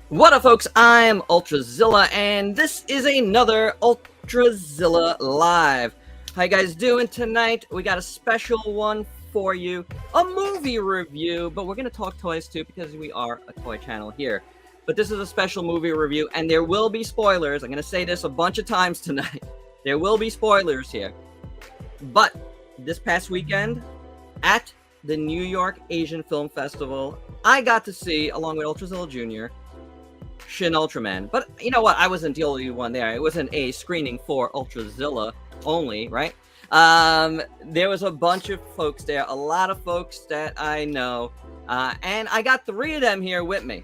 What up, folks? I'm Ultrazilla, and this is another Ultrazilla Live. How you guys doing tonight? We got a special one for you, a movie review, but we're going to talk toys too because we are a toy channel here. But this is a special movie review, and there will be spoilers. I'm going to say this a bunch of times tonight. There will be spoilers here. But this past weekend, at the New York Asian Film Festival, I got to see, along with Ultrazilla Jr., Shin Ultraman. But you know what? I wasn't the only one there. It wasn't a screening for Ultrazilla only, right? There was a bunch of folks there, a lot of folks that I know, and I got 3 of them here with me.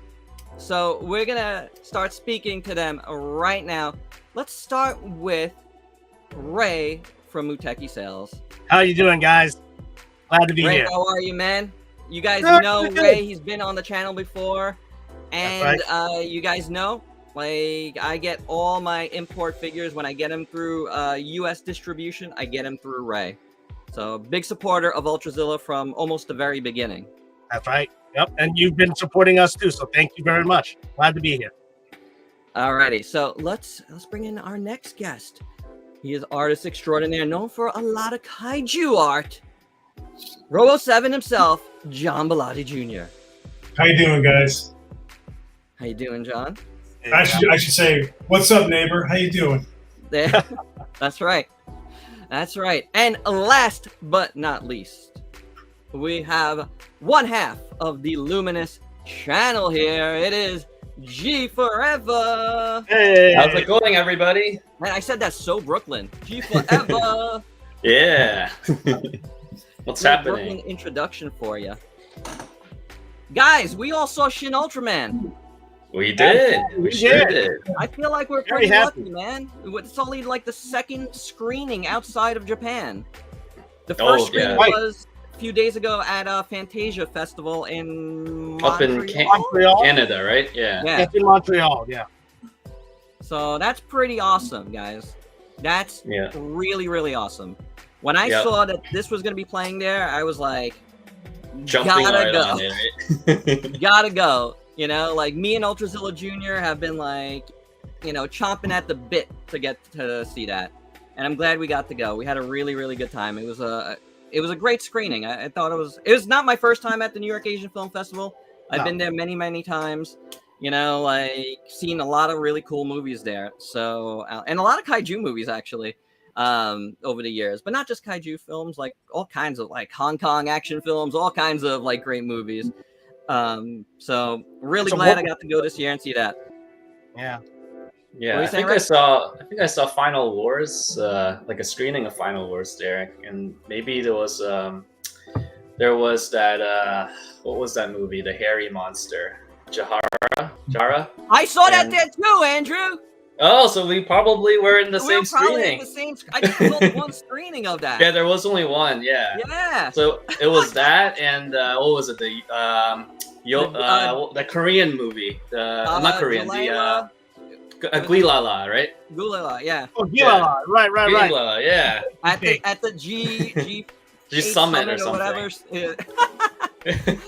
So we're gonna start speaking to them right now. Let's start with Ray from Muteki Sales. How you doing, guys? Glad to be Ray, here. how are you, man? You guys know Ray. He's been on the channel before. And you guys know, like, I get all my import figures when I get them through U.S. distribution. I get them through Ray. So, big supporter of Ultrazilla from almost the very beginning. That's right. Yep. And you've been supporting us too, so thank you very much. Glad to be here. Alrighty, so let's bring in our next guest. He is artist extraordinaire, known for a lot of kaiju art. ROBO7 himself, John Bellotti Jr. How you doing, guys? How you doing, John? I should say, what's up, neighbor? How you doing? There. That's right. That's right. And last but not least, we have one half of the Luminous channel here. It is Gforever. Hey. How's it going, everybody? Man, I said that so Brooklyn. Gforever. Yeah. What's happening? Brooklyn introduction for you. Guys, we all saw Shin Ultraman. We did. We sure did. I feel like we're Very pretty happy. lucky, man. It's only like the second screening outside of Japan. The Oh, first screening yeah. was a few days ago at a Fantasia Festival in Up in Montreal? Canada, right? Yeah. Yeah. It's in Montreal, yeah. So that's pretty awesome, guys. That's Yeah. really, really awesome. When I Yep. saw that this was going to be playing there, I was like, Jumping gotta right go. on it, right? Gotta go. You know, like me and Ultrazilla Jr. have been like, you know, chomping at the bit to get to see that. And I'm glad we got to go. We had a really, really good time. It was a great screening. I thought it was not my first time at the New York Asian Film Festival. I've been there many, many times. You know, like seen a lot of really cool movies there. So, and a lot of kaiju movies actually over the years, but not just kaiju films, like all kinds of like Hong Kong action films, all kinds of like great movies. So really glad I got to go this year and see that. Yeah. Yeah, you I saying, think I saw Final Wars, like a screening of Final Wars there, and maybe there was that what was that movie? The hairy monster, Jara. I saw that there too, Andrew. Oh, so we probably were in the same screening. The same. I just saw one screening of that. Yeah, there was only one. Yeah. Yeah. So it was that, and what was it? The Korean movie. Not Korean. Gulala. Guilala, right? Gulala, yeah. Oh, Gilala. Right. Guilala, yeah. At the G Summit or something. whatever. Yeah.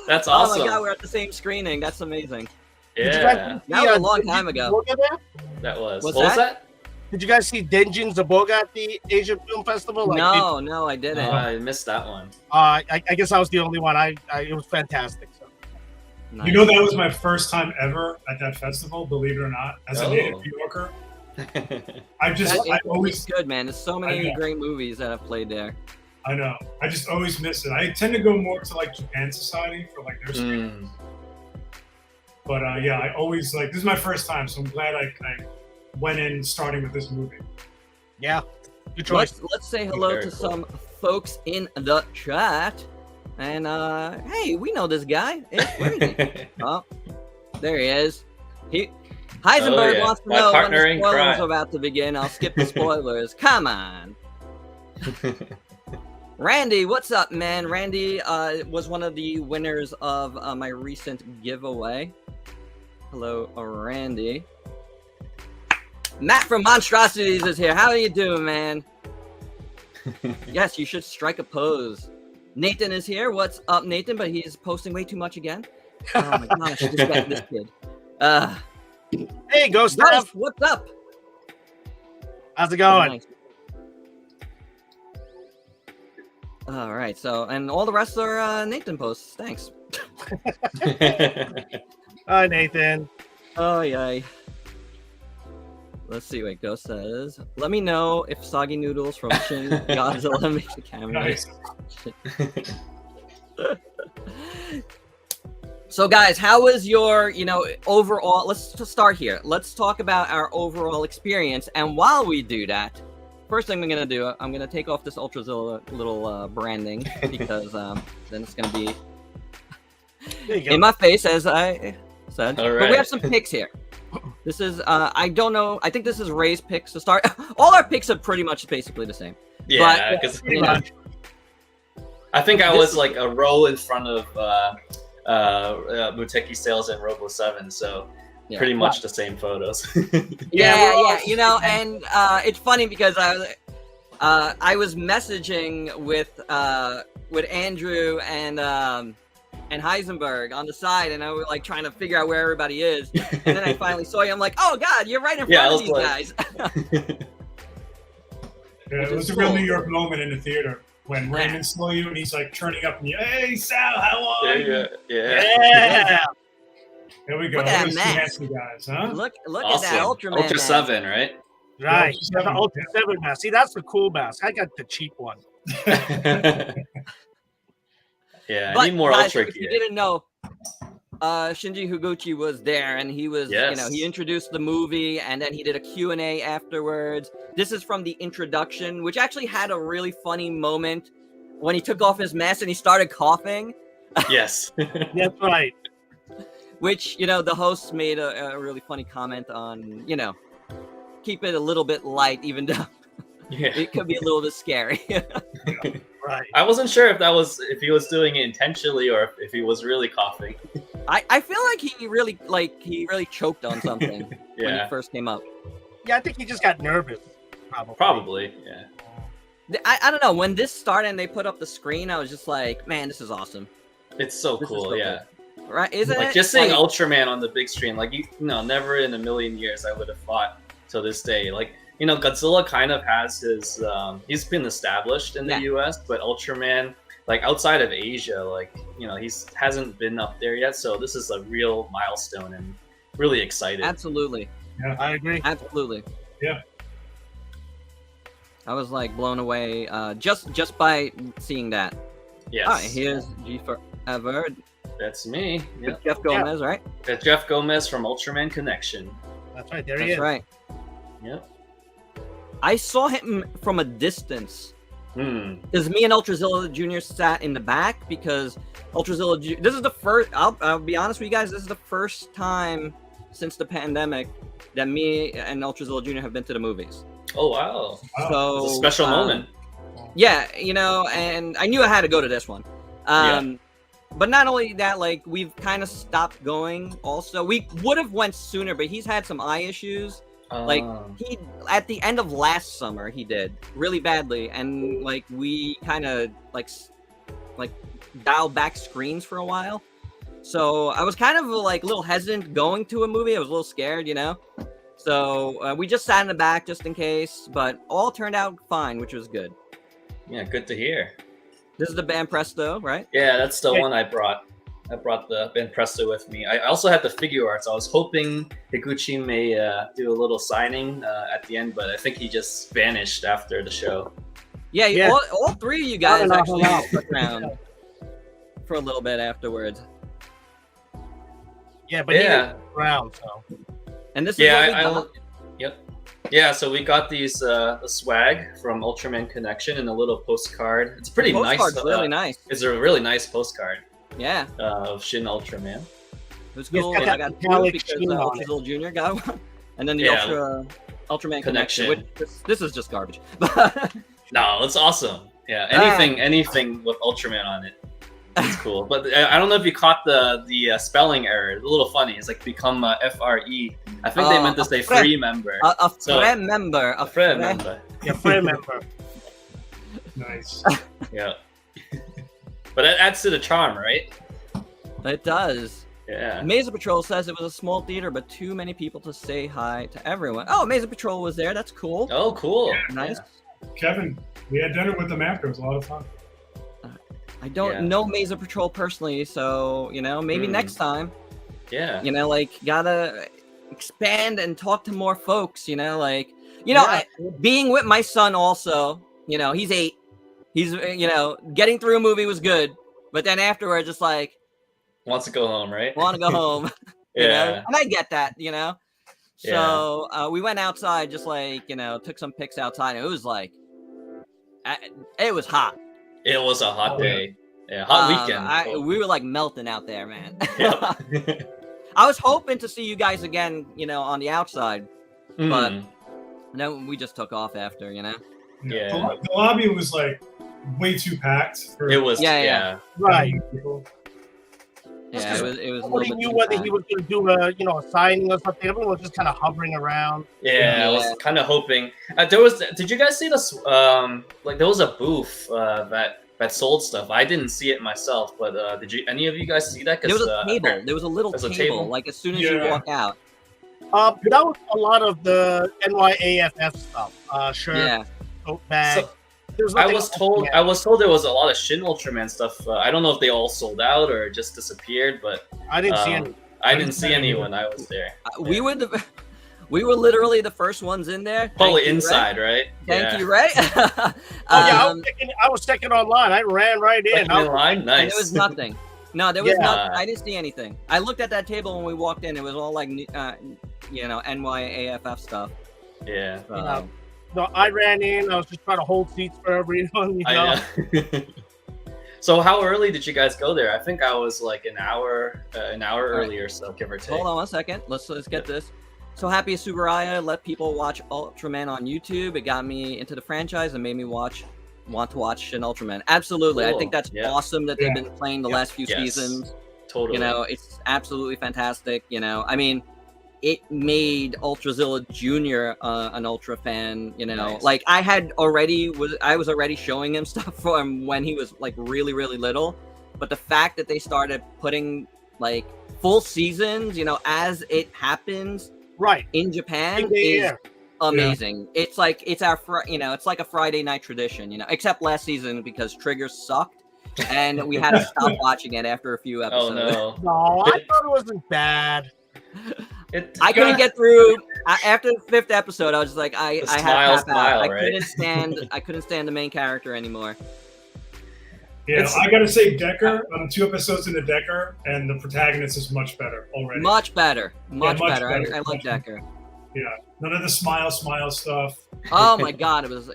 That's Oh awesome. my god, we're at the same screening. That's amazing. Yeah, That was a long time ago. that was. What's What was that? that? Did you guys see Denjin Zaboga at the Asian Film Festival? No, I Oh, didn't. I missed that one. I guess I was the only one. It was fantastic. So. Nice. You know, that was my first time ever at that festival, believe it or not, as a native New Yorker. I always good, man. There's so many know. great movies that have played there. I know. I just always miss it. I tend to go more to like Japan Society for like their screenings. But yeah, I always like, this is my first time, so I'm glad I went in starting with this movie. Yeah, good choice. Let's say hello to some folks in the chat. And hey, we know this guy. Where is he? Oh, there he is. Heisenberg wants to know when the spoilers are about to begin. I'll skip the spoilers. Come on. Randy, what's up, man? Randy was one of the winners of my recent giveaway. Hello, Randy. Matt from Monstrosities is here. How are you doing, man? Yes, you should strike a pose. Nathan is here. What's up, Nathan? But he's posting way too much again. Oh my gosh, just got this kid. Hey, Ghost, what's up? How's it going? Nice. All right, so and all the rest are Nathan posts. Thanks. Hi, Nathan. Oh yay. Let's see what Ghost says. Let me know if Soggy Noodles from Shin Godzilla makes a cameo. Nice. So guys, how was your, overall, let's just start here. Let's talk about our overall experience. And while we do that, first thing I'm going to do, I'm going to take off this Ultrazilla little branding because then it's going to be in my face, as I said. All right. But we have some picks here. This is, I don't know, I think this is Ray's picks to start. All our picks are pretty much basically the same. Yeah, because I think I was like a row in front of Muteki Sales and ROBO7, so pretty much the same photos. Yeah, and it's funny because I was messaging with Andrew and Heisenberg on the side, and I was like trying to figure out where everybody is, and then I finally saw you. I'm like, oh god, you're right in front of these guys. It was a real New York moment in the theater when Raymond saw you and he's like turning up and you, hey Sal, how are you? Yeah. There we go. Look at that mask. Handsome guys, huh? Look at that Ultraman. Ultra 7, right? Right. You got the Ultra 7 mask. See, that's the cool mask. I got the cheap one. Yeah, I need more guys, Ultra if gear. you didn't know, Shinji Higuchi was there, and he was, he introduced the movie, and then he did a Q&A afterwards. This is from the introduction, which actually had a really funny moment when he took off his mask and he started coughing. Yes. That's right. Which, the host made a really funny comment on, keep it a little bit light, even though it could be a little bit scary. Right. I wasn't sure if he was doing it intentionally or if he was really coughing. I feel like he really choked on something when he first came up. Yeah, I think he just got nervous. Probably, yeah. I don't know. When this started and they put up the screen, I was just like, man, this is awesome. It's so cool, yeah. Cool. Right? Isn't it? Just seeing Ultraman on the big screen, never in a million years I would have thought till this day. Godzilla kind of has his, he's been established in the US, but Ultraman, outside of Asia, he hasn't been up there yet. So this is a real milestone and really excited. Absolutely. Yeah, I agree. Absolutely. Yeah. I was blown away just by seeing that. Yes. All right, here's Gforever. That's me. Yep. Jeff Gomez, right? That's Jeff Gomez from Ultraman Connection. That's right. There he is. That's right. Yep. I saw him from a distance. Because me and Ultrazilla Jr. sat in the back because Ultrazilla Jr. This is the first, I'll be honest with you guys, this is the first time since the pandemic that me and Ultrazilla Jr. have been to the movies. Oh, wow. So, it's a special moment. Yeah, and I knew I had to go to this one. But not only that, we've kind of stopped going also. We would have went sooner, but he's had some eye issues. He at the end of last summer he did really badly, and we kind of dialed back screens for a while. So I was kind of a little hesitant going to a movie. I was a little scared, So we just sat in the back just in case, but all turned out fine, which was good. Yeah, good to hear. This is the Band Presto, right? Yeah, that's the one I brought. I brought the Band Presto with me. I also had the figure art, so I was hoping Higuchi may do a little signing at the end, but I think he just vanished after the show. Yeah. All three of you guys actually stuck around for a little bit afterwards. Yeah, but he was around, so. And this is Yeah, Yeah, so we got these the swag from Ultraman Connection and a little postcard. It's pretty nice. Postcard's really nice. It's a really nice postcard Yeah. of Shin Ultraman. It was It's cool. got I that got two metallic because sheen on it. Ultrazilla Jr. got one, and then the Yeah. Ultraman Connection. Connection. Which, this is just garbage. But No, it's awesome. Yeah, anything with Ultraman on it. It's cool. But I don't know if you caught the spelling error. It's a little funny. It's like become FRE. I think they meant to say free member. a So- friend member. A friend member. Yeah, friend member. Nice. Yeah. But that adds to the charm, right? It does. Yeah. Mesa Patrol says it was a small theater, but too many people to say hi to everyone. Oh, Mesa Patrol was there. That's cool. Oh, cool. Nice. Kevin, we had dinner with them after. It was a lot of fun. I don't Yeah. know Mesa Patrol personally, so maybe next time. Yeah. Gotta expand and talk to more folks. Yeah. Being with my son also. He's 8. He's getting through a movie was good, but then afterwards, just like Wants to go home, right? want to go home. Yeah. And I get that. So we went outside, just took some pics outside. And it was like, it was hot. It was a hot Oh, yeah. day. Yeah, hot weekend. We were like melting out there, man. Yep. I was hoping to see you guys again, on the outside, but Mm. then we just took off after, Yeah. The lobby was like way too packed. For It was, Yeah, yeah. Right. people. Yeah, it was a little Nobody bit knew too whether fast. he was going to do a signing or something. Everyone was just kind of hovering around. Yeah, I Yeah. was kind of hoping. Did you guys see this? There was a booth that sold stuff. I didn't see it myself, but did any of you guys see that? There was a table. There was a little There's a table, table? like as soon as you Yeah. walk out. That was a lot of the NYAFF stuff. Shirt, Yeah. tote bag. So, There was I nothing was else told. in I was told there was a lot of Shin Ultraman stuff. I don't know if they all sold out or just disappeared, but there. I didn't see any. I didn't see any when I was there. We were literally the first ones in there. Probably Thank you, inside, right? Ray. Thank Yeah. you, Ray. Oh, yeah, I was checking online. I ran right in. Like in line, And nice. there was nothing. No, there was Yeah. nothing. I didn't see anything. I looked at that table when we walked in. It was all like, NYAFF stuff. Yeah. So, No, I ran in. I was just trying to hold seats for everyone. I know. So how early did you guys go there? I think I was like an hour early or so, give or take. hold on one second. Let's get this. So happy Subaraya let people watch Ultraman on YouTube. It got me into the franchise and made me want to watch Shin Ultraman. Absolutely. I Cool. think that's Yeah. awesome that they've been playing the last few Yes. seasons. Totally. It's absolutely fantastic. I mean, it made Ultrazilla Jr. An Ultra fan. Nice. Like I was already showing him stuff from when he was like really, really little. But the fact that they started putting like full seasons, as it happens Right. in Japan They is air. amazing. It's like it's like a Friday night tradition. Except last season because Trigger sucked. And we had to stop watching it after a few Oh episodes. no. No, I thought it wasn't bad. I couldn't get through after the 5th episode. I was just like, I The had smile, to tap out. I right? couldn't stand the main character anymore. Yeah, It's- I gotta say, Decker. I'm 2 episodes into Decker, and the protagonist is much better already. Much better. Much much better. better. I like Decker. Yeah, none of the smile stuff. Oh my god, it was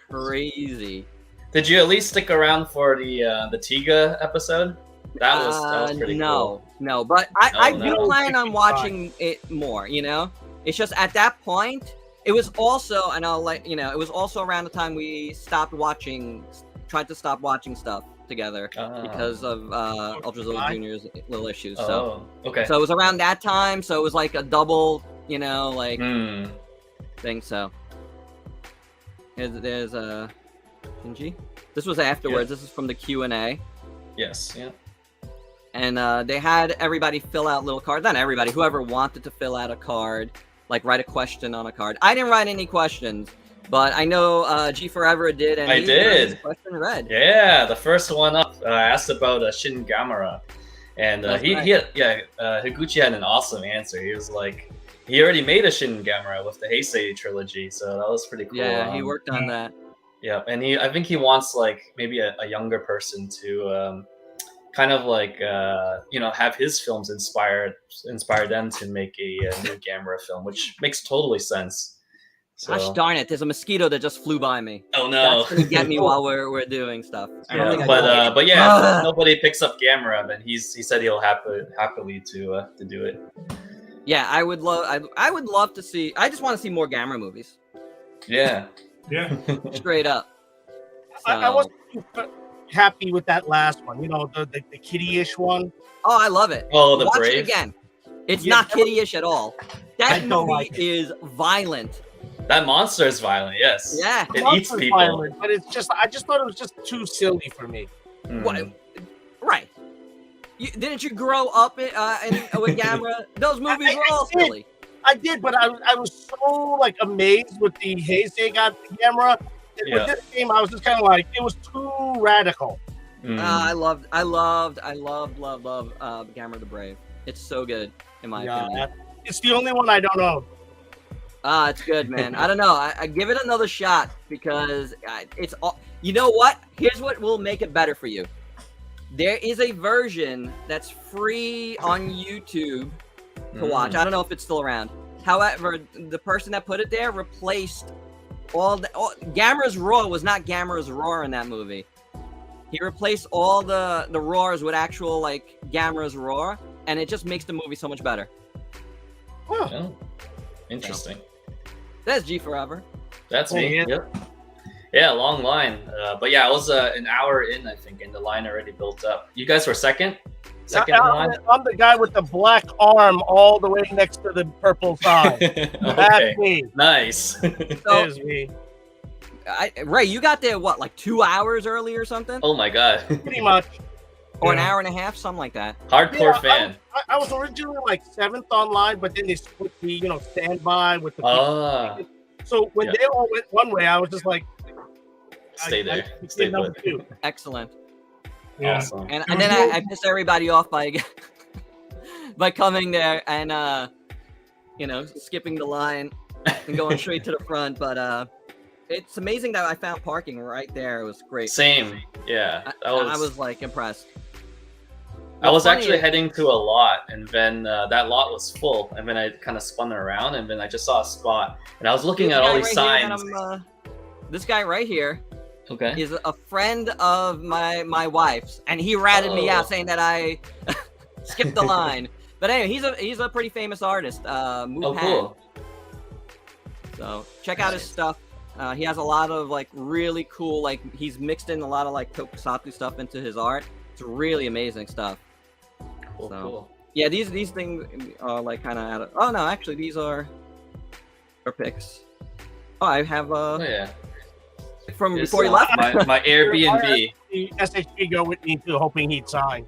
crazy. Did you at least stick around for the Tiga episode? That was pretty cool. No, but I No, do no. plan on watching it more. It's just at that point. It was also, and I'll let it was also around the time we tried to stop watching stuff together because of Ultrazilla Jr.'s little issues. So okay. it was around that time. So it was like a double, Hmm. thing. So there's Shinji. This was afterwards. This is from the Q&A. Yes. Yeah. And they had everybody fill out little cards. Not everybody, whoever wanted to fill out a card, like write a question on a card. I didn't write any questions, but I know Gforever did. And I he did. wrote his question read. Yeah, the first one up asked about Shin Gamera, and Higuchi had an awesome answer. He was like, he already made a Shin Gamera with the Heisei trilogy, so that was pretty cool. Yeah, he worked on that. Yeah, and I think he wants like maybe a younger person to kind of like have his films inspire them to make a new Gamera film, which makes totally sense. So, Gosh darn it! There's a mosquito that just flew by me. oh no, That's gonna get me while we're doing stuff. I don't think I but can. yeah, if nobody picks up Gamera, then he said he'll happily to do it. Yeah, I would love to see. I just want to see more Gamera movies. Yeah. Yeah. Straight up. So, I wasn't too happy with that last one. You know, the kiddie-ish one. oh, I love it. Oh, the Watch Brave. it again. It's Yeah, not kiddie-ish at all. That I don't movie like it. is violent. That monster is violent. Yes. Yeah. It eats Monster's people. violent, but I just thought it was just too silly for me. Mm. What? Right. Didn't you grow up with Gamera? Those movies were all did. silly. I did, but I was so like amazed with the haze they got the camera. Yeah. With this game, I was just kind of like, it was too radical. Mm. I loved Gamera the Brave. It's so good, in my opinion. It's the only one I don't own. It's good, man. I don't know. I give it another shot because it's all. You know what? Here's what will make it better for you. There is a version that's free on YouTube to watch. I don't know if it's still around. However, the person that put it there replaced Gamera's roar was not Gamera's roar in that movie. He replaced all the roars with actual like Gamera's roar, and it just makes the movie so much better. Oh, interesting. That's Gforever. That's Oh, me. yeah. Yep. Yeah, long line. But yeah, I was an hour in, I think, and the line already built up. You guys were second in line? I'm the guy with the black arm all the way next to the purple side. That's Okay, me. nice. That is me. Ray, you got there what, like 2 hours early or something, Oh my god. Pretty much. or an Yeah. hour and a half, something like that. Hardcore Yeah, fan. I was originally like 7th online, but then they split the standby with the Ah, So when Yeah. they all went one way, I was just like, stay there. I Stay did number put. 2. Excellent. Yeah. Awesome. And There then was no- I pissed everybody off by by coming there and skipping the line and going straight to the front. But it's amazing that I found parking right there. It was great. Same. Yeah. I was like impressed. I was What's funny actually is- heading to a lot, and then that lot was full, and then I kind of spun around, and then I just saw a spot, and I was looking This at all guy these right here that signs. this guy right here Okay. is a friend of my wife's, and he ratted me out Oh. saying that I skipped the line. But anyway, he's a pretty famous artist. Oh, cool. So check out his stuff. He has a lot of like really cool, like he's mixed in a lot of like tokusatsu stuff into his art. It's really amazing stuff. Cool, So- cool. Yeah, these things are like kind of out of. Oh no, actually these are pics. Oh, I have Oh yeah. from Here's, before you left. my Airbnb. The SHP go with me too, hoping he'd sign.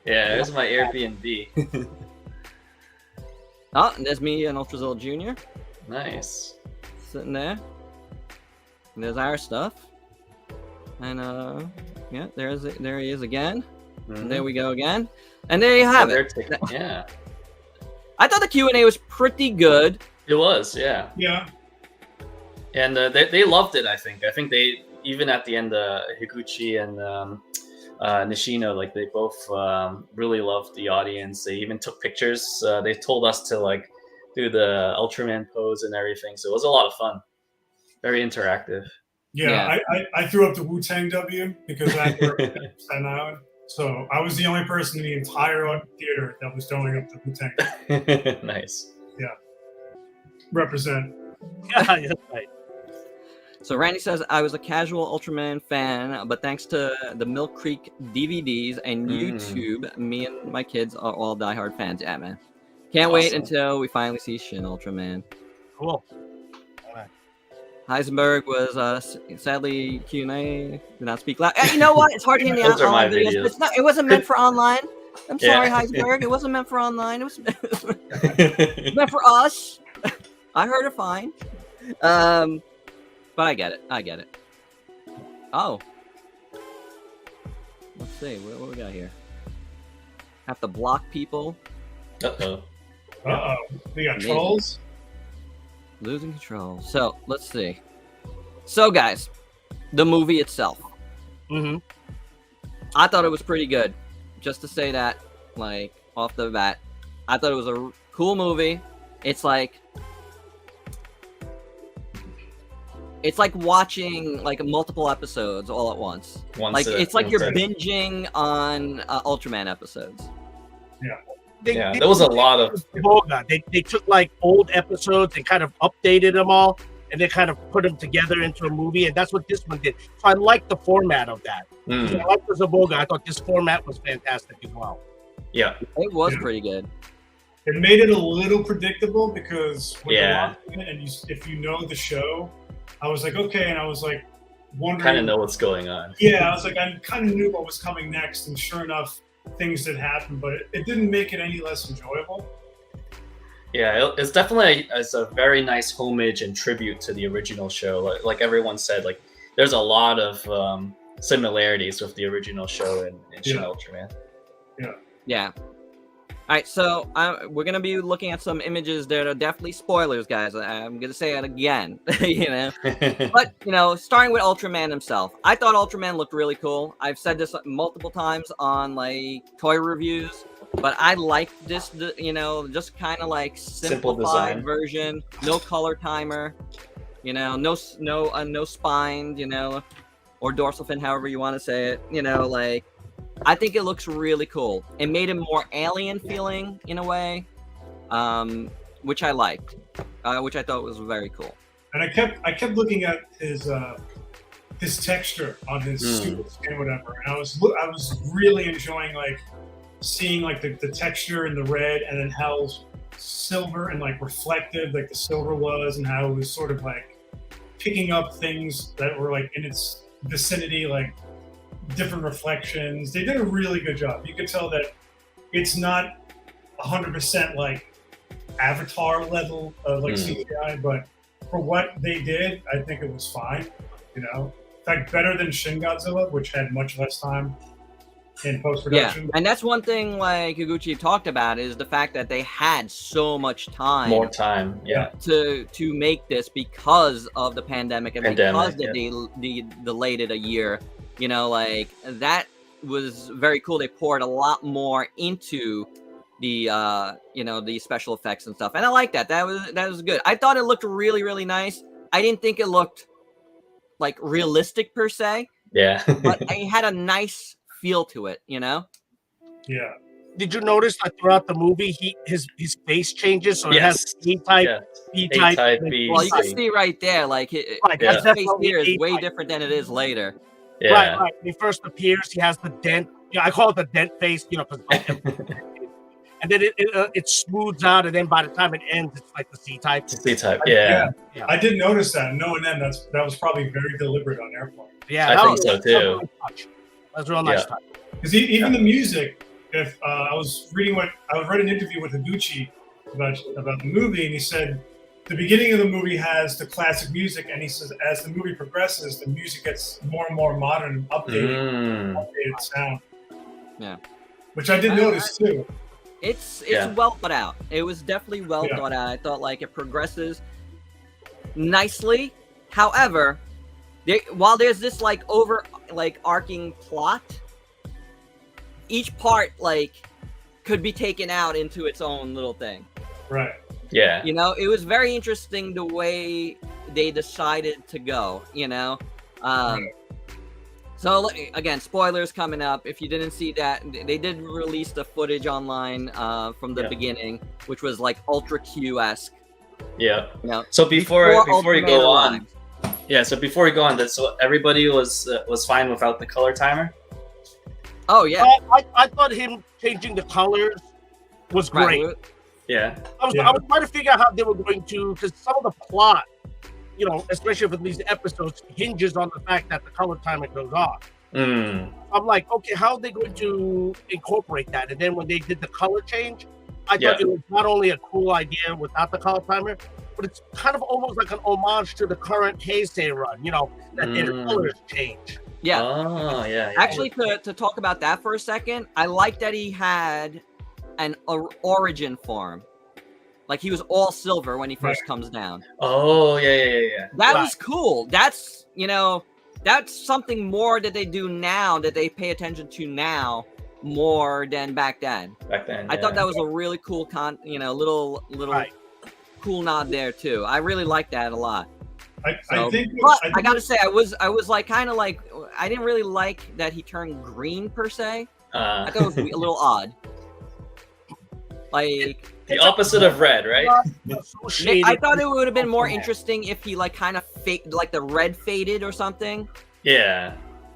Yeah, there's my Airbnb. Oh, and there's me and Ultrazilla Jr. Nice. sitting there. And there's our stuff. And yeah, there he is again. And there we go again. And there you have it. Yeah. I thought the Q&A was pretty good. It was, yeah. Yeah. And they loved it, I think. I think they, even at the end, Higuchi and Nishino, like they both really loved the audience. They even took pictures. They told us to like do the Ultraman pose and everything. So it was a lot of fun. Very interactive. Yeah, I threw up the Wu-Tang W because I grew up in Staten Island. So I was the only person in the entire theater that was throwing up the Wu-Tang. Nice. Represent. Yeah, that's right. So Randy says, I was a casual Ultraman fan, but thanks to the Milk Creek DVDs and YouTube, me and my kids are all diehard fans. Yeah, man. Can't wait Awesome. until we finally see Shin Ultraman. Cool. Heisenberg was sadly Q&A, did not speak loud. You know what? It's hard to hear the Those are my online videos. videos. It's not, it wasn't meant for online. I'm sorry, Yeah. Heisenberg. It wasn't meant for online. It was meant for us. I heard it fine. But I get it. I get it. Oh. Let's see. What we got here? Have to block people. Uh-oh. Uh-oh. We got Amazing. trolls. Losing control. So, let's see. So, guys, the movie itself. Mm-hmm. I thought it was pretty good. just to say that, like, off the bat, I thought it was a cool movie. It's like watching like multiple episodes all at once. It's like you're binging on Ultraman episodes. Yeah. There was a lot of. They took like old episodes and kind of updated them all, and they kind of put them together into a movie, and that's what this one did. So I like the format of that. I like the Zaboga. I thought this format was fantastic as well. Yeah, it was pretty good. It made it a little predictable because when you're watching it and if you know the show, I was like, okay, and I was like wondering. Kind of know what's going on. Yeah, I was like, I kind of knew what was coming next, and sure enough, things did happen, but it didn't make it any less enjoyable. Yeah, it's definitely a very nice homage and tribute to the original show. Like everyone said, like there's a lot of similarities with the original show in Shin Ultraman. Yeah. All right, so we're gonna be looking at some images that are definitely spoilers, guys. I'm gonna say it again, you know. But you know, starting with Ultraman himself, I thought Ultraman looked really cool. I've said this multiple times on like toy reviews, but I liked this, you know, just kind of like simplified version, no color timer, you know, no spine, you know, or dorsal fin, however you want to say it, you know, like. I think it looks really cool. It made him more alien feeling in a way, which I liked, which I thought was very cool. And I kept looking at his texture on his suit and whatever, and I was really enjoying like seeing like the texture in the red, and then how silver and like reflective like the silver was, and how it was sort of like picking up things that were like in its vicinity, like different reflections. They did a really good job. You could tell that it's not 100% like Avatar level of like CGI, but for what they did, I think it was fine. You know, in fact, better than Shin Godzilla, which had much less time in post-production. Yeah, and that's one thing like Higuchi talked about is the fact that they had so much time, more time, to make this because of the pandemic and because they delayed it a year. You know, like that was very cool. They poured a lot more into the you know, the special effects and stuff, and I like that. That was good. I thought it looked really, really nice. I didn't think it looked like realistic per se. Yeah, but it had a nice feel to it. You know. Yeah. Did you notice that throughout the movie, his face changes? So it has A-type, B-type. Well, you can see right there, like his face here is way different than it is later. Yeah. Right. When he first appears, he has the dent. Yeah, I call it the dent face, you know, and then it smooths out, and then by the time it ends, it's like the C-type. C-type, yeah. I did notice that. Knowing them, that was probably very deliberate on their part. Yeah, I think so too. That was a real nice touch. Because even the music, if I read an interview with Higuchi about the movie, and he said the beginning of the movie has the classic music, and he says as the movie progresses, the music gets more and more modern and updated sound. Yeah, which I did notice too. It's well thought out. It was definitely well thought out. I thought like it progresses nicely. However, while there's this like arcing plot, each part like could be taken out into its own little thing. Right. Yeah. You know, it was very interesting the way they decided to go, you know? So, again, spoilers coming up. If you didn't see that, they did release the footage online from the beginning, which was like Ultra Q-esque. Yeah. You know, so before you go on, so everybody was fine without the color timer? Oh, yeah. I thought him changing the colors was great. Right. Yeah. I was trying to figure out how they were going to, because some of the plot, you know, especially for these episodes, hinges on the fact that the color timer goes off. I'm like, okay, how are they going to incorporate that? And then when they did the color change, I thought it was not only a cool idea without the color timer, but it's kind of almost like an homage to the current Heisei run, you know, that their colors change. Yeah. Oh, yeah. Actually, to talk about that for a second, I like that he had an origin form. Like he was all silver when he first comes down. Oh, yeah. That was cool. That's, you know, that's something more that they do now, that they pay attention to now, more than back then. Back then, I thought that was a really cool little Right. cool nod there too. I really liked that a lot. I think, But I I think gotta say, I was like kind of like I didn't really like that he turned green per se. I thought it was a little odd. Like the opposite of red, right? I thought it would have been more interesting if he like kind of like the red faded or something. Yeah.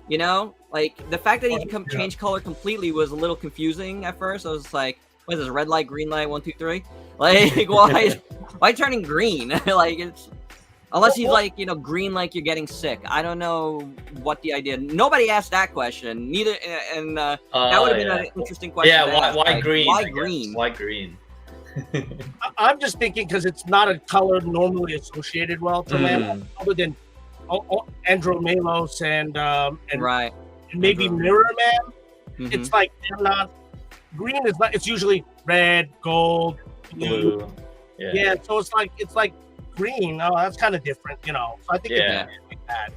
You know, like the fact that he changed color completely was a little confusing at first. I was like, "What is this? Red light, green light, 1, 2, 3?" Like, why turning green? Like it's unless he's like green, like you're getting sick. I don't know what the idea. Nobody asked that question. Neither, and that would have been an interesting question. Yeah, why like, green? Why green? Why green? I'm just thinking because it's not a color normally associated well to Lamb, other than Andromelos and Right. and maybe Mirror Man. Mhm. It's like they're not green is not. It's usually red, gold, blue. Blue. Yeah. So it's like green. Oh, that's kind of different, So I think Yeah. it's like that.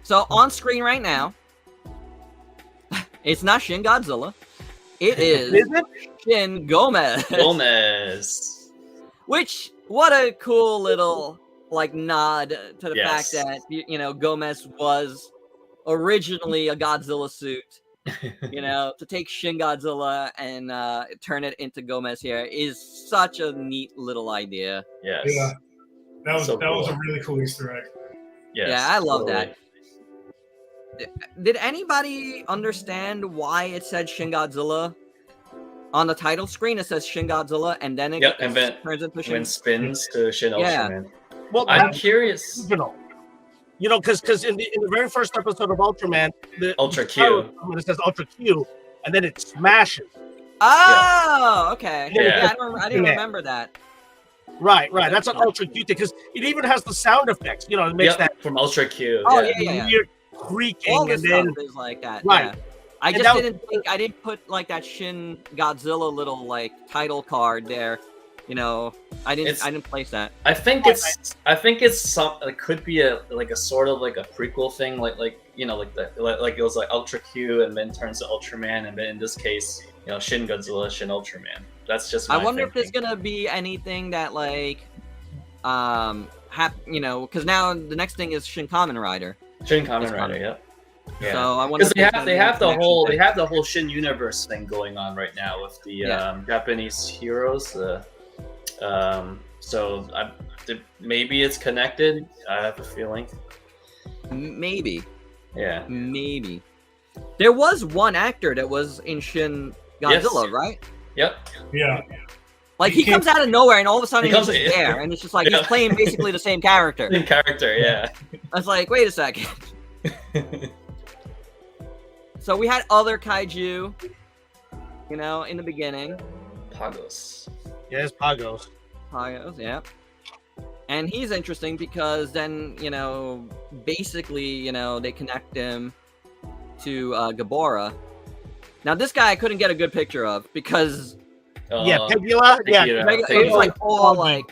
So on screen right now, it's not Shin Godzilla. It is Is it? Shin Gomez. Gomez. Which what a cool little like nod to the Yes. fact that Gomez was originally a Godzilla suit. To take Shin Godzilla and turn it into Gomez here is such a neat little idea. Yes. yeah, that was So that was a cool. really cool Easter egg. Yes, Yeah, I love totally. Did anybody understand why it said Shin Godzilla? On the title screen, it says Shin Godzilla, and then it Yep, and then turns into when Shin. spins to Shin Yeah. Ultraman. Well, I'm that's curious. original. Because in the very first episode of Ultraman, the Ultra title Q. when it says Ultra Q, and then it smashes. Oh, okay. Yeah. I didn't remember that. Right. That's an Ultra Q thing because it even has the sound effects. It makes Yep, that from Ultra Q. Oh, yeah. yeah. weird creaking, All and this then stuff is like that. Right. Yeah. I And just that was- didn't put like that Shin Godzilla little like title card there. I didn't place that. I think it's some. It could be a sort of like a prequel thing, like it was like Ultra Q and then turns to Ultraman, and then in this case, Shin Godzilla, Shin Ultraman. That's just. I my wonder if there's thinking. gonna be anything that like, because now the next thing is Shin Kamen Rider. Shin Kamen It's Rider. fun. Yep. Yeah. So I wonder Because if there's gonna be a connection there. they have the whole Shin universe thing going on right now with the Yeah. Japanese heroes. So maybe it's connected. I have a feeling. Maybe. Yeah. Maybe. There was one actor that was in Shin Godzilla, Yes. right? Yep. Yeah, Like he He comes out of nowhere and all of a sudden He he's comes- just there, and it's just like Yeah. he's playing basically the same character. Same character. Yeah. I was like, wait a second. So we had other kaiju, in the beginning. Pagos. Yes, Pagos. Pagos, yeah. And he's interesting because then, basically, they connect him to Gabora. Now, this guy I couldn't get a good picture of because Yeah, Pegula. Yeah, Pegula. it was like all like,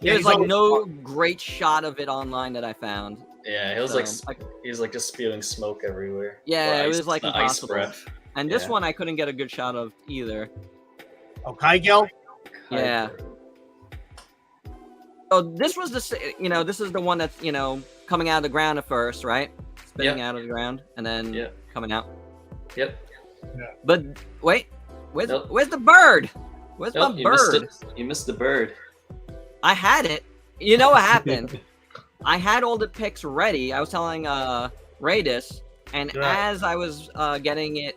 Yeah, there's he's like always- no great shot of it online that I found. Yeah, he was So, he's like just spewing smoke everywhere. Yeah, Or it ice- was like ice impossible. breath. And this Yeah. one I couldn't get a good shot of either. Oh, Kaigel. Yeah. So this was this is the one that's, coming out of the ground at first, right? Spinning out of the ground and then Yep. coming out. Yep. But wait, where's Nope. where's the bird? Where's Nope, my you missed bird? it. You missed the bird. I had it. You know what happened? I had all the pics ready. I was telling Ray this, and Right. as I was getting it,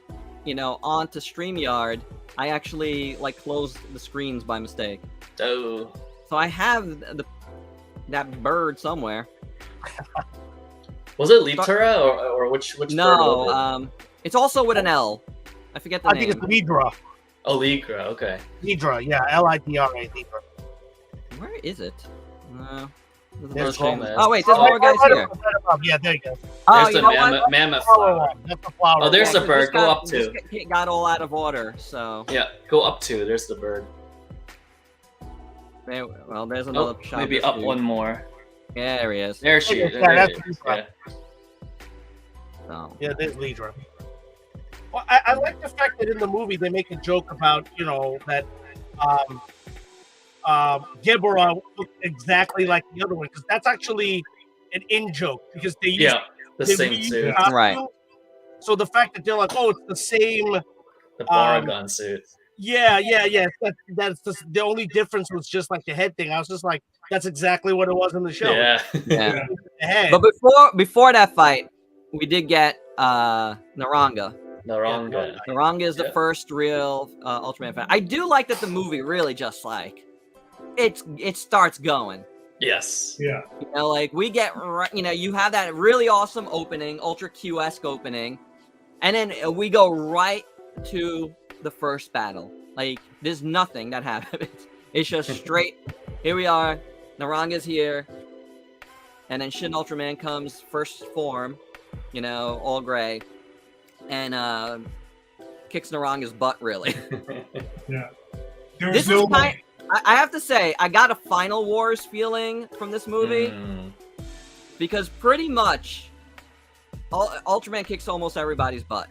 onto StreamYard, I actually closed the screens by mistake. Oh. So I have that bird somewhere. Was it Litura or which bird No, was it? it's also with an L. I forget the I name. think it's Lidra. Oh, Ligra. Okay. Lidra. Yeah, Lidra. Lidra. Where is it? No. There's Gomez. Oh wait, there's Oh, more guys right here. above. Yeah, there you go. Oh, There's you the know what? mammoth Flower flower. one. That's the flower. Oh, there's one. the bird. This Go got- up to. this got all out of order, so Yeah, go up to. There's the bird. well, there's Oh, another shot. of maybe this up dude. one more. Yeah, there he is. There she is. Yeah, There that's it is. Ligra. Yeah. So, Yeah, there's Lidra. Well, I like the fact that in the movie they make a joke about, that Gamera looked exactly like the other one, because that's actually an in joke, because they use the same suit, right? So the fact that they're like, oh, it's the same, the Baragon suit. Yeah. That's the only difference was just like the head thing. I was just like, that's exactly what it was in the show. Yeah. Head. But before that fight, we did get Naranga. Naranga is the first real Ultraman fan. I do like that the movie really just like it starts going. Yes. Yeah. Like we get you have that really awesome opening, Ultra Q-esque opening, and then we go right to the first battle. Like there's nothing that happens. It's just straight. Here we are. Naranga's here, and then Shin Ultraman comes first form, all gray, and kicks Naranga's butt really. Yeah. I have to say, I got a Final Wars feeling from this movie because pretty much Ultraman kicks almost everybody's butt.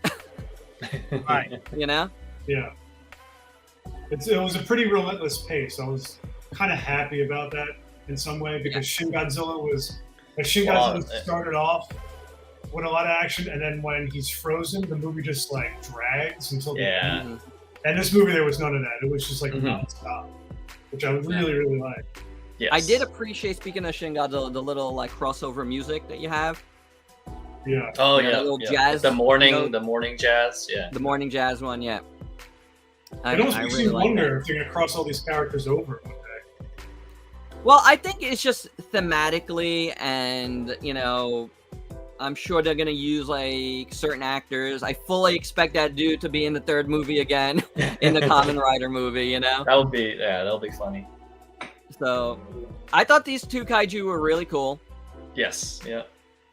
Right. Yeah. It was a pretty relentless pace. I was kind of happy about that in some way because Shin Godzilla started off with a lot of action, and then when he's frozen, the movie just like drags until the end. And this movie, there was none of that. It was just like nonstop, which I really, really liked. Yes. I did appreciate, speaking of Shin Godzilla, the little like crossover music that you have. Yeah. Oh yeah. Little jazz. The morning jazz. Yeah. The morning jazz one. Yeah. It almost makes you wonder if you're gonna cross all these characters over one day. Well, I think it's just thematically, and I'm sure they're gonna use like certain actors. I fully expect that dude to be in the third movie again, in the Kamen Rider movie. That'll be funny. So, I thought these two kaiju were really cool. Yes. Yeah.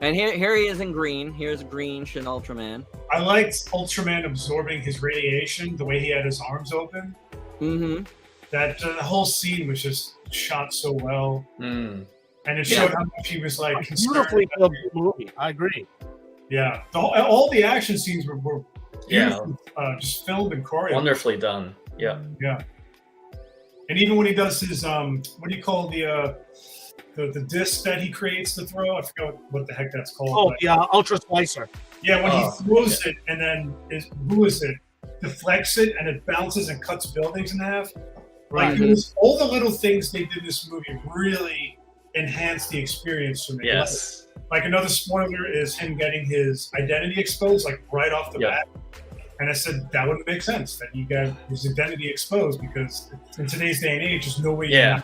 And here he is in green. Here's green Shin Ultraman. I liked Ultraman absorbing his radiation, the way he had his arms open. Mm-hmm. That the whole scene was just shot so well. And it showed how much he was like beautifully built movie. I agree. Yeah. All the action scenes were beautiful, just filmed and choreographed. Wonderfully done. Yeah. Yeah. And even when he does his what do you call the disc that he creates to throw? I forgot what the heck that's called. Oh, the Ultra Slicer. Yeah, when he throws it and then deflects it and it bounces and cuts buildings in half. Right. Like all the little things they did in this movie really enhanced the experience for me. Yes. Like another spoiler is him getting his identity exposed like right off the bat. And I said that wouldn't make sense that he got his identity exposed because in today's day and age, there's no way you can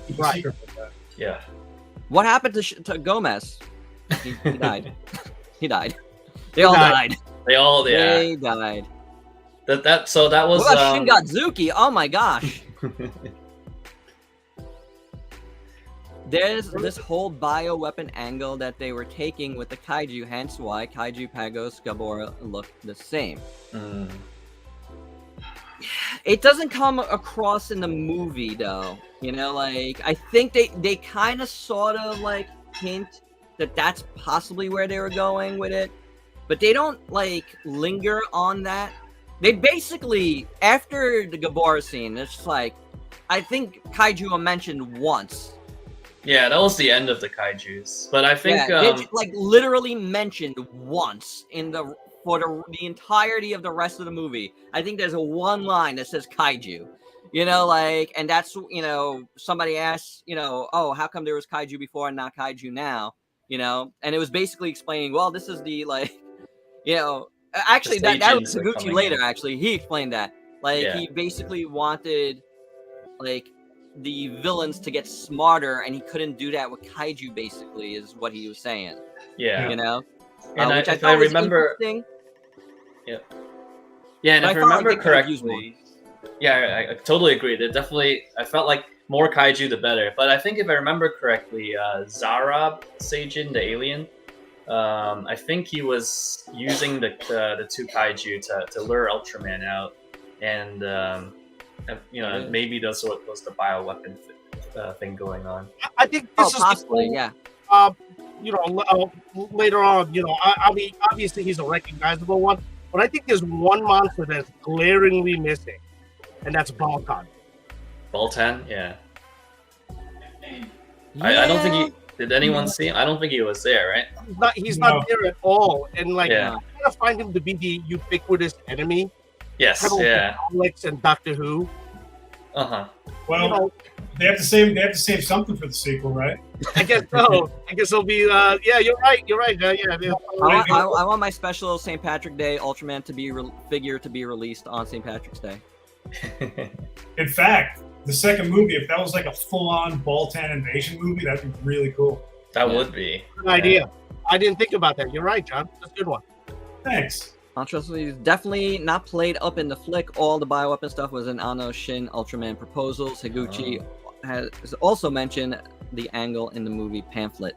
keep a secret like that. Yeah. What happened to Gomez? He died. He died. They all died. They died. So that was. What about Shin Godzuki? Oh my gosh. There's this whole bioweapon angle that they were taking with the kaiju, hence why Kaiju Pagos Gabora look the same. It doesn't come across in the movie though. Like I think they kind of sort of like hint that that's possibly where they were going with it, but they don't like linger on that. They basically, after the Gabora scene, it's just like, I think kaiju are mentioned once. Yeah, that was the end of the kaijus. But I think it's like literally mentioned once for the entirety of the rest of the movie. I think there's one line that says kaiju. And that's somebody asks, oh, how come there was kaiju before and not kaiju now? And it was basically explaining, well, this is the actually that was Higuchi later. Actually, he explained that he basically wanted the villains to get smarter, and he couldn't do that with kaiju. Basically, is what he was saying. Yeah, and which I remember. Yeah, and if I remember correctly, I totally agree. I felt like more kaiju the better. But I think if I remember correctly, Zarab Seijin, the alien. I think he was using the two kaiju to lure Ultraman out, and maybe that's what was the bioweapon thing going on. I think this is possibly, later on, I mean, obviously he's a recognizable one, But I think there's one monster that's glaringly missing, and that's Balkan. Baltan, yeah. I don't think he did. Anyone see him? I don't think he was there, right? He's not there at all, and like I kind of find him to be the ubiquitous enemy. Yes, kind of like Alex and Doctor Who. Well, they have to save something for the sequel, right? I guess so. I guess it'll be. Yeah, you're right. You're right. I want my special St. Patrick Day Ultraman figure to be released on St. Patrick's Day. In fact, the second movie, if that was like a full-on Baltan invasion movie, that'd be really cool. That would be. Good idea. I didn't think about that. You're right, John. That's a good one. Thanks. He's definitely not played up in the flick. All the bioweapon stuff was in Anno's Shin Ultraman proposals. Higuchi has also mentioned the angle in the movie pamphlet.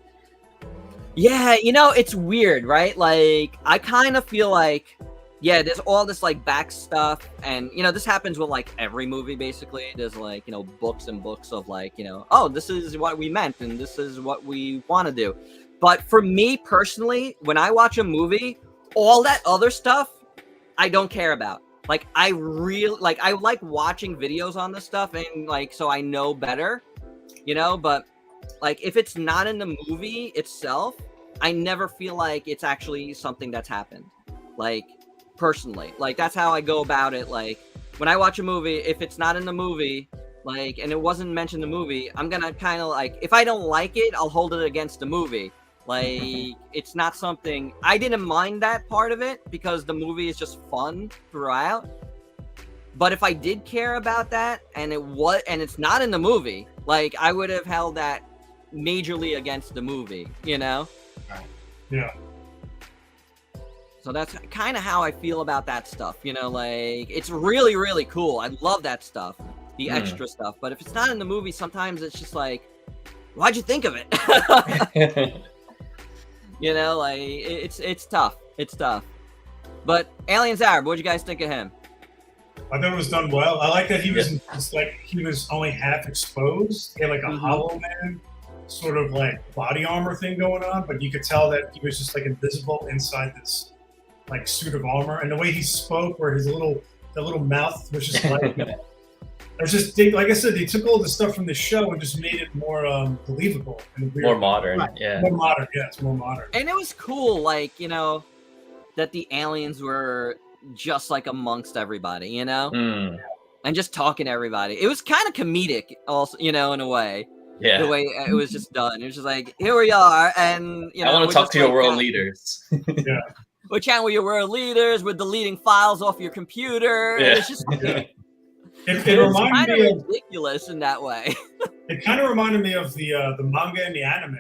Yeah, it's weird, right? Like, I kind of feel like, there's all this like back stuff, and this happens with like every movie basically. There's like books and books of like oh, this is what we meant and this is what we want to do. But for me personally, when I watch a movie, all that other stuff I don't care about. Like, I like watching videos on this stuff, and like so I know better, but like if it's not in the movie itself, I never feel like it's actually something that's happened. Like, personally, like that's how I go about it. Like, when I watch a movie, if it's not in the movie, like, and it wasn't mentioned in the movie, I'm gonna kind of like, if I don't like it, I'll hold it against the movie. Like, it's not something I didn't mind that part of it because the movie is just fun throughout. But if I did care about that and it's not in the movie, like, I would have held that majorly against the movie, Yeah. So that's kind of how I feel about that stuff, like, it's really, really cool. I love that stuff, the extra stuff. But if it's not in the movie, sometimes it's just like, why'd you think of it? Like, it's tough. It's tough. But Aliens Arab, what'd you guys think of him? I thought it was done well. I like that he was he was only half exposed. He had like a Hollow Man sort of like body armor thing going on, but you could tell that he was just like invisible inside this like suit of armor. And the way he spoke, where the little mouth was just like it's just like I said, they took all the stuff from the show and just made it more believable and weird. More modern, More modern, it's more modern. And it was cool, like, that the aliens were just like amongst everybody, and just talking to everybody. It was kind of comedic, also, in a way. Yeah. The way it was just done, it was just like, here we are, and I want to talk to your world leaders. Yeah. We're chatting with your world leaders. We're deleting files off your computer. Yeah. It's just. It was reminded kind me of ridiculous in that way. It kind of reminded me of the manga and the anime,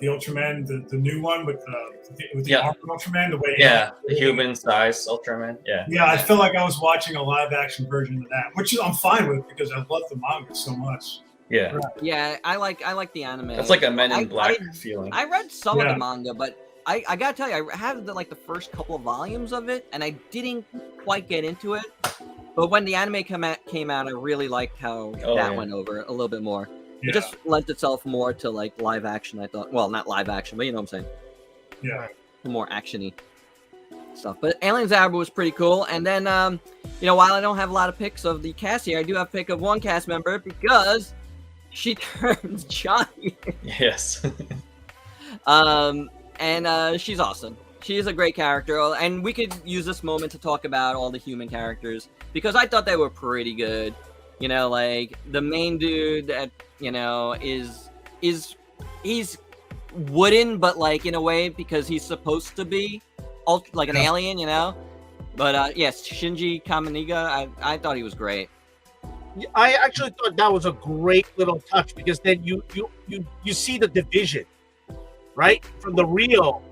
the Ultraman, the new one with the armored Ultraman, the way the human-sized Ultraman. Yeah, I felt like I was watching a live-action version of that, which I'm fine with because I love the manga so much. Yeah. Yeah, I like the anime. It's like a Men in Black feeling. I read some of the manga, but I gotta tell you, I have the first couple of volumes of it, and I didn't quite get into it. But when the anime came out, I really liked how that went over a little bit more. Yeah. It just lent itself more to like live action, I thought. Well, not live action, but you know what I'm saying. Yeah. More action-y stuff. But Aliens Arab was pretty cool. And then, while I don't have a lot of pics of the cast here, I do have a pic of one cast member because she turns Johnny. Yes. And she's awesome. She is a great character, and we could use this moment to talk about all the human characters because I thought they were pretty good. Like the main dude that he's wooden, but like in a way because he's supposed to be like an alien, But yes, Shinji Kamaniga, I thought he was great. I actually thought that was a great little touch because then you see the division, right, from the real.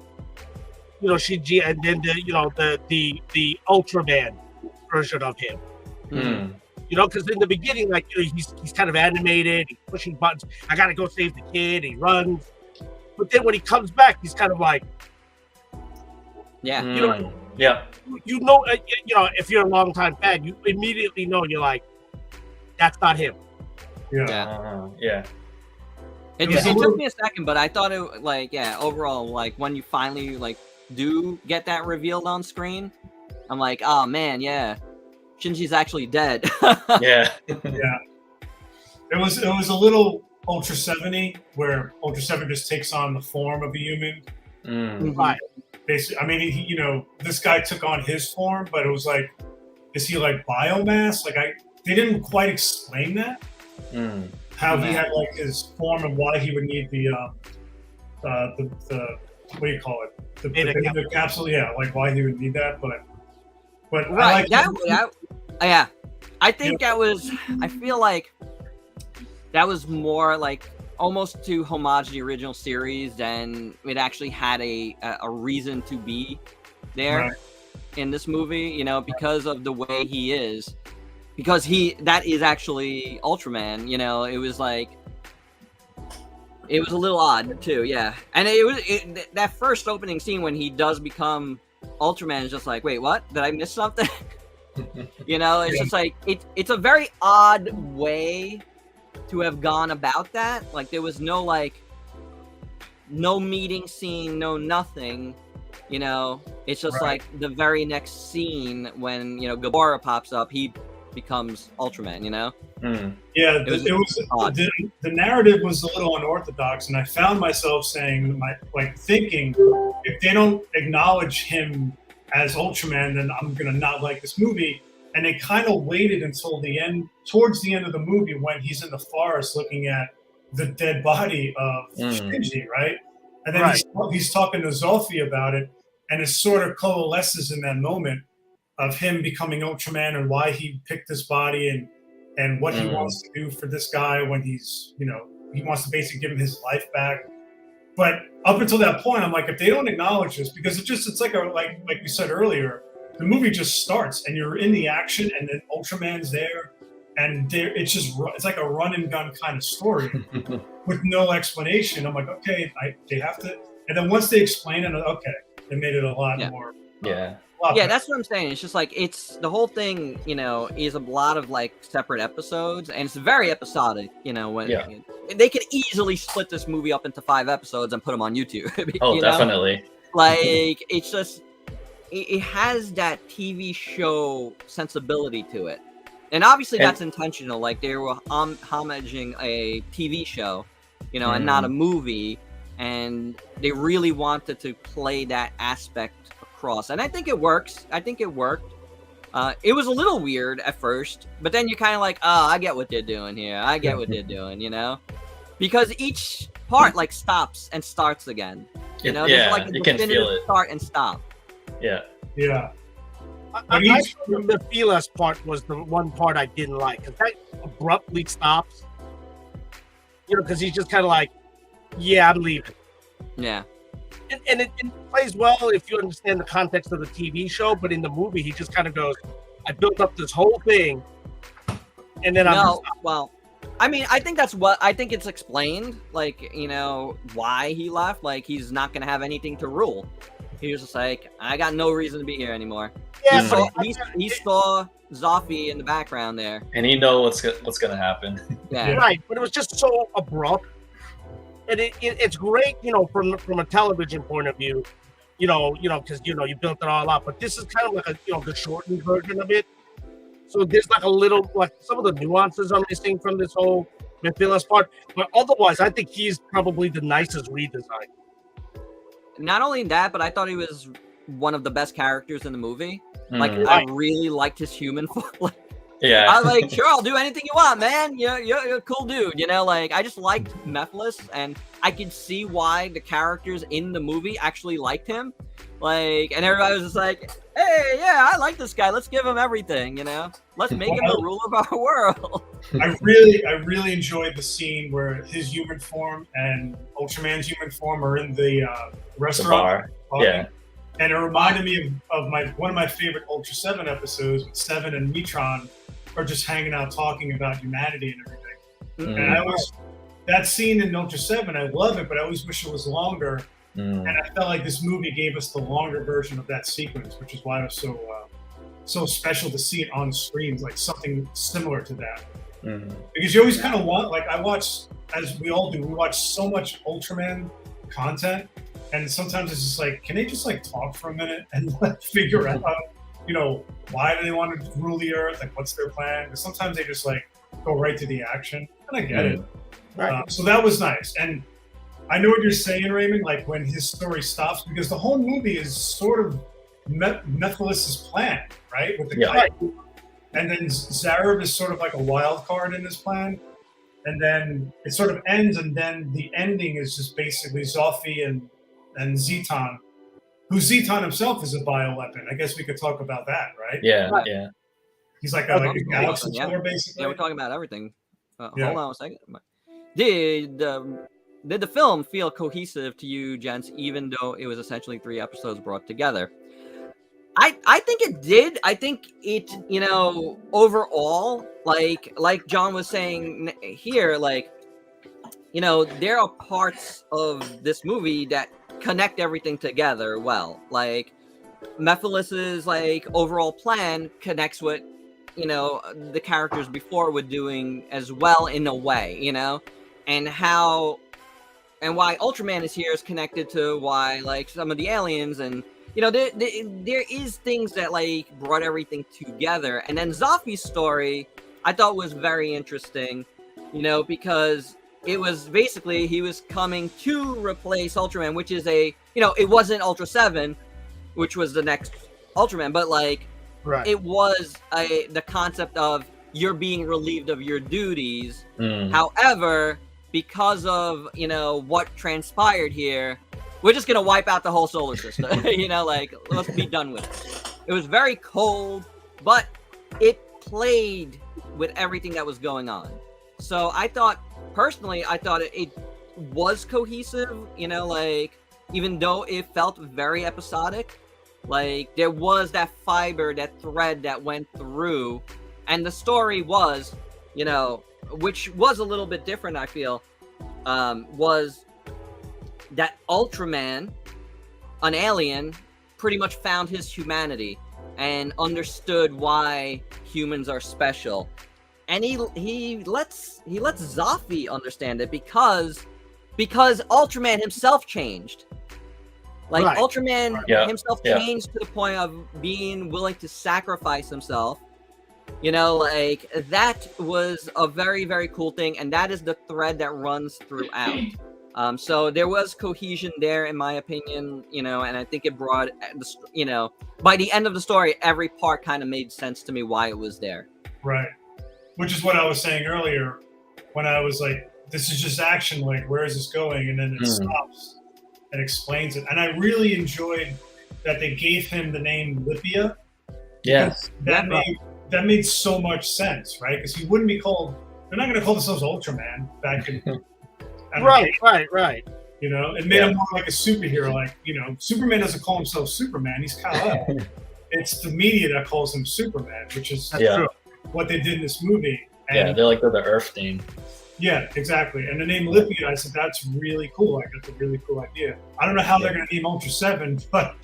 Shinji, and then the Ultraman version of him. Because in the beginning, like he's kind of animated, he's pushing buttons. I gotta go save the kid. He runs, but then when he comes back, he's kind of like, if you're a longtime fan, you immediately know you're like, that's not him. It took me a second, but I thought it overall, like when you finally like do get that revealed on screen, I'm like, oh man, yeah, Shinji's actually dead. Yeah. Yeah. It was a little Ultra 7-y, where Ultra 7 just takes on the form of a human. Right. Basically, I mean, you know, this guy took on his form, but it was like, is he like biomass? Like, they didn't quite explain that. How he had like his form and why he would need the what do you call it? The beta capsule. Yeah, like why he would need that, but right. Yeah. I think that was. I feel like that was more like almost to homage the original series than it actually had a reason to be there in this movie. You know, because of the way he is. Because that is actually Ultraman, you know, it was like, it was a little odd too, yeah. And that first opening scene when he does become Ultraman is just like, wait, what? Did I miss something? You know, it's just like, it's a very odd way to have gone about that. Like, there was no meeting scene, no nothing. You know, it's just like the very next scene when, you know, Gamera pops up, he becomes Ultraman, you know? Yeah, the narrative was a little unorthodox, and I found myself thinking, if they don't acknowledge him as Ultraman, then I'm gonna not like this movie. And they kind of waited until towards the end of the movie, when he's in the forest looking at the dead body of Shinji, right? And then he's talking to Zophie about it, and it sort of coalesces in that moment of him becoming Ultraman and why he picked this body and what he wants to do for this guy when he's, you know, he wants to basically give him his life back. But up until that point, I'm like, if they don't acknowledge this, because it's like like we said earlier, the movie just starts and you're in the action, and then Ultraman's there, and it's like a run and gun kind of story with no explanation. I'm like, okay, they have to, and then once they explain it, okay, they made it a lot more. Yeah, that's what I'm saying. It's just like, it's the whole thing, you know, is a lot of like separate episodes, and it's very episodic, you know, when they could easily split this movie up into 5 episodes and put them on YouTube. Oh, definitely. Like, it's just, it has that TV show sensibility to it. And obviously that's intentional. Like, they were homaging a TV show, you know, and not a movie. And they really wanted to play that aspect across. And I think it works. It worked. It was a little weird at first, but then you're kind of like, oh, I get what they're doing here. I get what they're doing, you know? Because each part, like, stops and starts again. You know? Yeah, like a you can feel it. Start and stop. Yeah. I think the fearless part was the one part I didn't like, because that abruptly stops. You know, because he's just kind of like, yeah, I'm leaving. Yeah. And it plays well if you understand the context of the TV show, but in the movie, he just kind of goes, I built up this whole thing, and then well, I mean, I think it's explained, like, you know, why he left. Like, he's not going to have anything to rule. He was just like, I got no reason to be here anymore. Yeah, he saw Zophie in the background there, and he knows what's going to happen. Yeah, right. But it was just so abrupt, and it's great, you know, from a television point of view, you know, because you built it all up. But this is kind of like the shortened version of it. So there's like a little, like, some of the nuances I'm missing from this whole Mephilas part. But otherwise, I think he's probably the nicest redesign. Not only that, but I thought he was one of the best characters in the movie. Like, I really liked his human form. Yeah. I was like, sure, I'll do anything you want, man. You're a cool dude, you know? Like, I just liked Mephilas, and I could see why the characters in the movie actually liked him. Like, and everybody was just like, hey, yeah, I like this guy. Let's give him everything, you know? Let's make him the ruler of our world. I really enjoyed the scene where his human form and Ultraman's human form are in the restaurant. The bar. Yeah. And it reminded me of one of my favorite Ultra 7 episodes, with Seven and Metron are just hanging out talking about humanity and everything. And that scene in Ultra 7, I love it, but I always wish it was longer. And I felt like this movie gave us the longer version of that sequence, which is why it was so special to see it on screens, like something similar to that. Because you always kind of want, like, I watch, as we all do, we watch so much Ultraman content, and sometimes it's just like, can they just like talk for a minute and figure out why do they want to rule the earth? Like, what's their plan? Because sometimes they just like go right to the action, and I get it. Right. So that was nice, and I know what you're saying, Raymond. Like when his story stops, because the whole movie is sort of Mephilis's plan, right? With the kaiju. And then Zareb is sort of like a wild card in this plan. And then it sort of ends, and then the ending is just basically Zoffy and Zeton, who Zeton himself is a bioweapon. I guess we could talk about that, right? Yeah. He's like a galaxy yeah. basically. Yeah, we're talking about everything. Yeah. Hold on a second. Did the film feel cohesive to you, gents, even though it was essentially 3 episodes brought together? I think it did. I think it, overall, like John was saying here, there are parts of this movie that connect everything together well. Like Mephilis's overall plan connects with the characters before were doing as well in a way, and why Ultraman is here is connected to why some of the aliens and there is things that brought everything together. And then Zoffy's story I thought was very interesting, because it was basically he was coming to replace Ultraman, which is it wasn't Ultra 7, which was the next Ultraman, but it was the concept of you're being relieved of your duties. However, because of what transpired here, we're just gonna wipe out the whole solar system. Let's be done with it. It was very cold, but it played with everything that was going on. So I thought it was cohesive, even though it felt very episodic, there was that fiber, that thread that went through, and the story was, which was a little bit different, I feel, was that Ultraman, an alien, pretty much found his humanity and understood why humans are special. And he lets Zoffy understand it because Ultraman himself changed. Ultraman himself changed to the point of being willing to sacrifice himself. That was a very, very cool thing, and that is the thread that runs throughout. So there was cohesion there, in my opinion, and I think it brought, by the end of the story, every part kind of made sense to me why it was there. Right. Which is what I was saying earlier when I was like, this is just action, where is this going? And then it stops and explains it. And I really enjoyed that they gave him the name Lipia. Yes. That made so much sense, right? Because he wouldn't be called, they're not going to call themselves Ultraman back in... Right. It made him more like a superhero. Superman doesn't call himself Superman; he's Kal-El. It's the media that calls him Superman, which is true. What they did in this movie. And, they're the Earth name. Yeah, exactly. And the name Lipia, I said that's really cool. That's a really cool idea. I don't know how they're going to name Ultra 7, but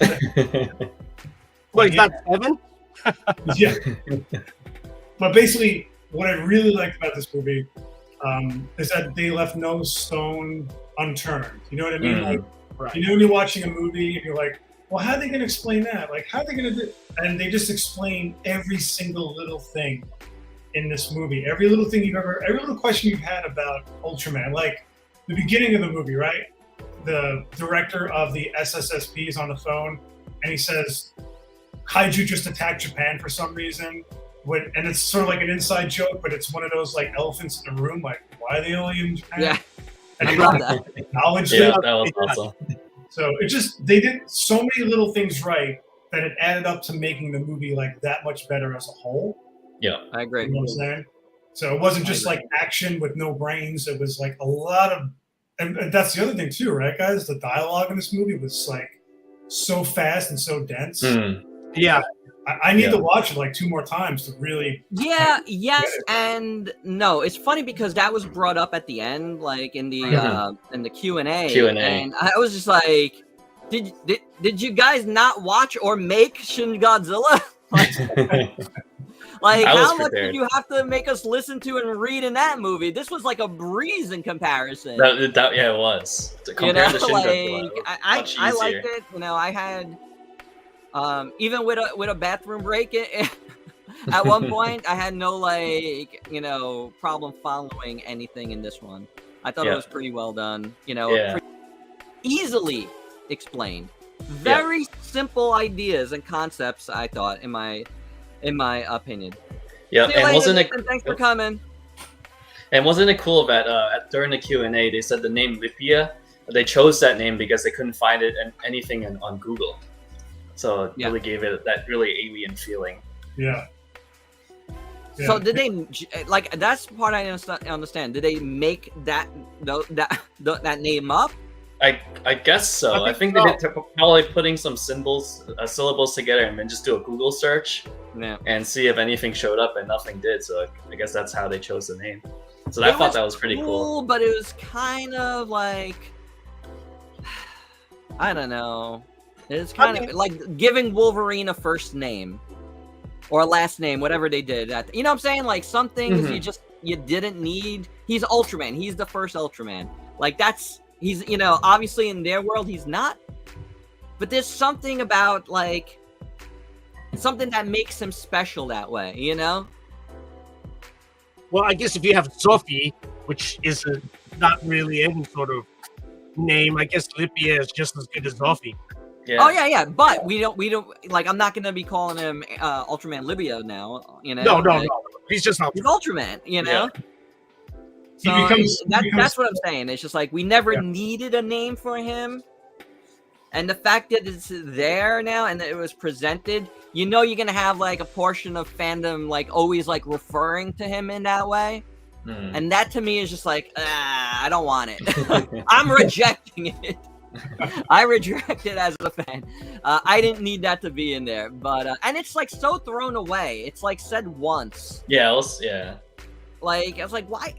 wait, he's not 7? Yeah. But basically, what I really liked about this movie is that they left no stone unturned. You know what I mean? When you're watching a movie and you're like, well, how are they going to explain that? How are they going to do? And they just explain every single little thing in this movie. Every little thing every little question you've had about Ultraman. The beginning of the movie, right? The director of the SSSP is on the phone and he says, kaiju just attacked Japan for some reason. And it's sort of like an inside joke, but it's one of those elephants in the room, why are they only in Japan? Yeah, and I love that. Acknowledged it. That was awesome. So they did so many little things right that it added up to making the movie that much better as a whole. Yeah, I agree. You know what I'm saying? So it wasn't just action with no brains. It was a lot of, and that's the other thing too, right, guys? The dialogue in this movie was so fast and so dense. Yeah. I need to watch it 2 more times to really. Yeah, yes, and no. It's funny because that was brought up at the end, in the Q&A. And I was just did you guys not watch or make Shin Godzilla? How much did you have to make us listen to and read in that movie? This was a breeze in comparison. It was. Compared to Shin Godzilla, I liked it. Even with a bathroom break, at one point, I had no problem following anything in this one. I thought it was pretty well done. Pretty easily explained. Very simple ideas and concepts. I thought, in my opinion. Yeah, and wasn't it? Thanks for coming. And wasn't it cool that during the Q&A they said the name Lipia? They chose that name because they couldn't find it in anything on Google. So it really gave it that really alien feeling. Yeah. So did they that's the part I understand? Did they make that name up? I guess so. I think they did probably putting some syllables together and then just do a Google search and see if anything showed up, and nothing did. So I guess that's how they chose the name. So I thought that was pretty cool. But it was kind of like, I don't know. It's kind of like giving Wolverine a first name or a last name, whatever they did. You know what I'm saying? Like some things you didn't need. He's Ultraman. He's the first Ultraman. Like he's obviously in their world he's not. But there's something about something that makes him special that way, Well, I guess if you have Sophie, which is not really any sort of name, I guess Lipia is just as good as Sophie. Yeah. Oh yeah. But we don't I'm not gonna be calling him Ultraman Libya now. No. He's just Ultraman. He's Ultraman. Yeah. So that's what I'm saying. It's just we never needed a name for him, and the fact that it's there now and that it was presented, you're gonna have a portion of fandom always referring to him in that way, and that to me is just I don't want it. I'm rejecting it. I reject it as a fan. I didn't need that to be in there, but and it's so thrown away. It's said once. Yeah, I was why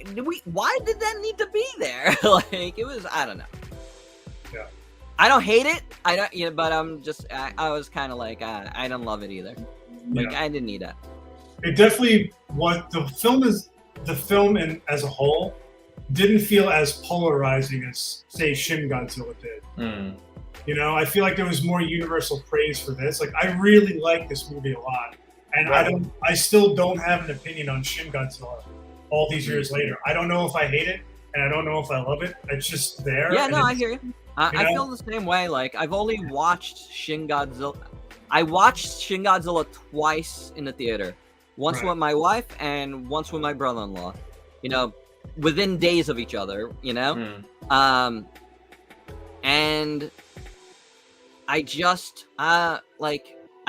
did that need to be there? It was, I don't know. Yeah. I don't hate it. I don't, but I'm just, I was kind of I don't love it either. I didn't need that. It definitely the film as a whole didn't feel as polarizing as, say, Shin Godzilla did. I feel like there was more universal praise for this. I really like this movie a lot, and I still don't have an opinion on Shin Godzilla all these years later. I don't know if I hate it, and I don't know if I love it. It's just there. Yeah, no, I hear you. I feel the same way. I've only watched Shin Godzilla. I watched Shin Godzilla twice in the theater. Once with my wife and once with my brother-in-law. Within days of each other, and I just I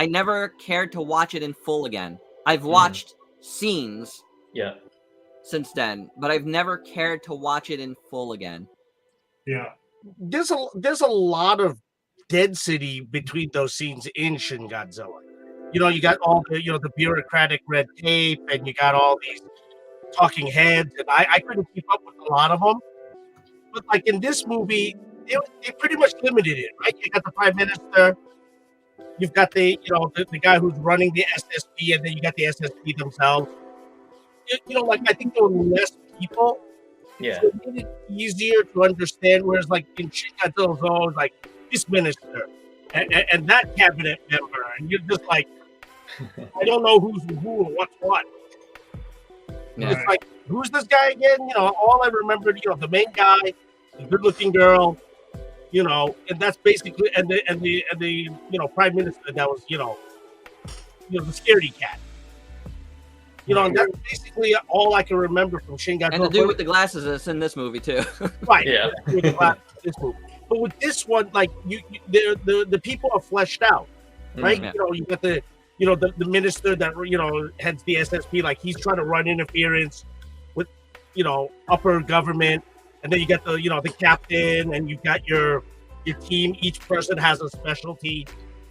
never cared to watch it in full again. I've watched scenes since then, but I've never cared to watch it in full again. Yeah, there's a lot of density between those scenes in Shin Godzilla. You got all the the bureaucratic red tape, and you got all these talking heads, and I couldn't keep up with a lot of them. But in this movie, they pretty much limited it, right? You got the Prime Minister, you've got the guy who's running the SSP, and then you got the SSP themselves. I think there were less people. Yeah. So it made it easier to understand, whereas in Shin Godzilla, it's always this minister and that cabinet member, and you're just I don't know who's who or what's what. Yeah. It's who's this guy again? All I remembered, the main guy, the good-looking girl, and that's basically and the Prime Minister that was the scaredy cat. And that's basically all I can remember from Shin Godzilla. And the dude with the glasses is in this movie too. Right. Yeah. With the glasses in this movie. But with this one, the people are fleshed out, right? Mm-hmm. You got the minister that heads the SSP, he's trying to run interference with upper government, and then you got the captain, and you got your team. Each person has a specialty.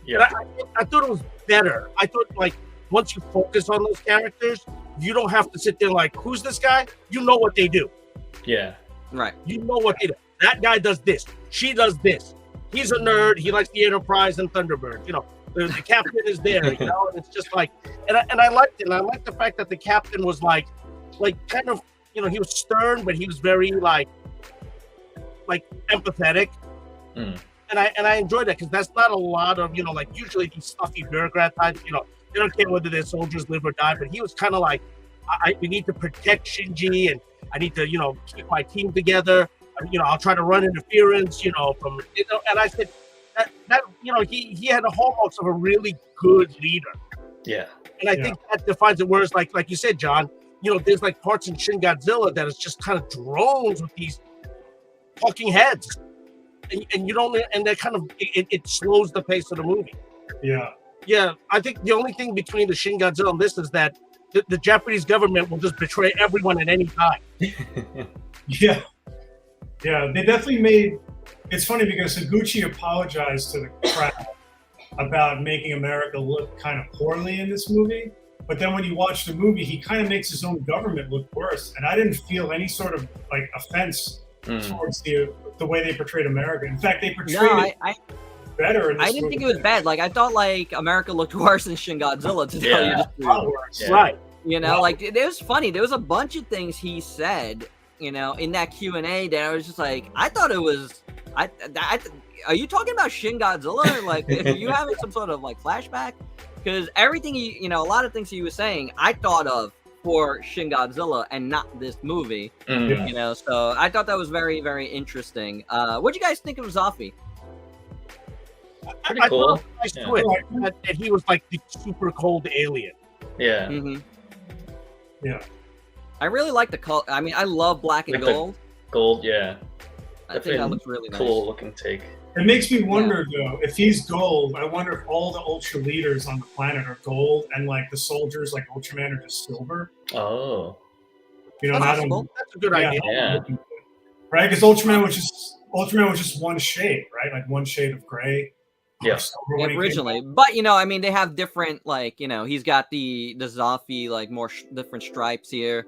Yeah, I thought it was better. I thought once you focus on those characters, you don't have to sit there who's this guy? You know what they do. Yeah, right. You know what they do. That guy does this. She does this. He's a nerd. He likes the Enterprise and Thunderbird. The captain is there, and it's just and I liked it. And I liked the fact that the captain was kind of, he was stern, but he was very empathetic. And and I enjoy that because that's not a lot of like usually these stuffy bureaucrat types. They don't care whether their soldiers live or die. But he was kind of like, we need to protect Shinji, and I need to keep my team together. I'll try to run interference. From and I said that he had the hallmarks of a really good leader. Yeah. And I think that defines it. Whereas, like you said, John, there's like parts in Shin Godzilla that is just kind of drones with these talking heads, and you don't, and that kind of it slows the pace of the movie. Yeah. I think the only thing between the Shin Godzilla and this is that the Japanese government will just betray everyone at any time. Yeah, they definitely made. It's funny because Higuchi apologized to the crowd about making America look kind of poorly in this movie. But then when you watch the movie, he kind of makes his own government look worse. And I didn't feel any sort of like offense towards the way they portrayed America. In fact, they portrayed it better in this I didn't movie. think it was bad. Like, I thought like America looked worse than Shin Godzilla, to tell you the truth. Right. Like it was funny. There was a bunch of things he said, in that Q&A that I was just like, I thought it was are you talking about Shin Godzilla? Like, are you having some sort of like flashback? Because everything a lot of things he was saying, I thought of for Shin Godzilla and not this movie. So I thought that was very, very interesting. What do you guys think of Zoffy? Pretty I cool. thought it was nice twist that he was like the super cold alien. Yeah. Yeah. I really like the color. I mean, I love black and Like the gold. Gold, yeah. I think that looks really nice. Cool looking take. It makes me wonder though, if he's gold, I wonder if all the Ultra leaders on the planet are gold, and like the soldiers, like Ultraman, are just silver. Oh. That's a good idea. Yeah. Right, because Ultraman was just one shade, right? Like one shade of gray. Yeah. Originally, but I mean, they have different, like, he's got the Zoffy, like, more different stripes here.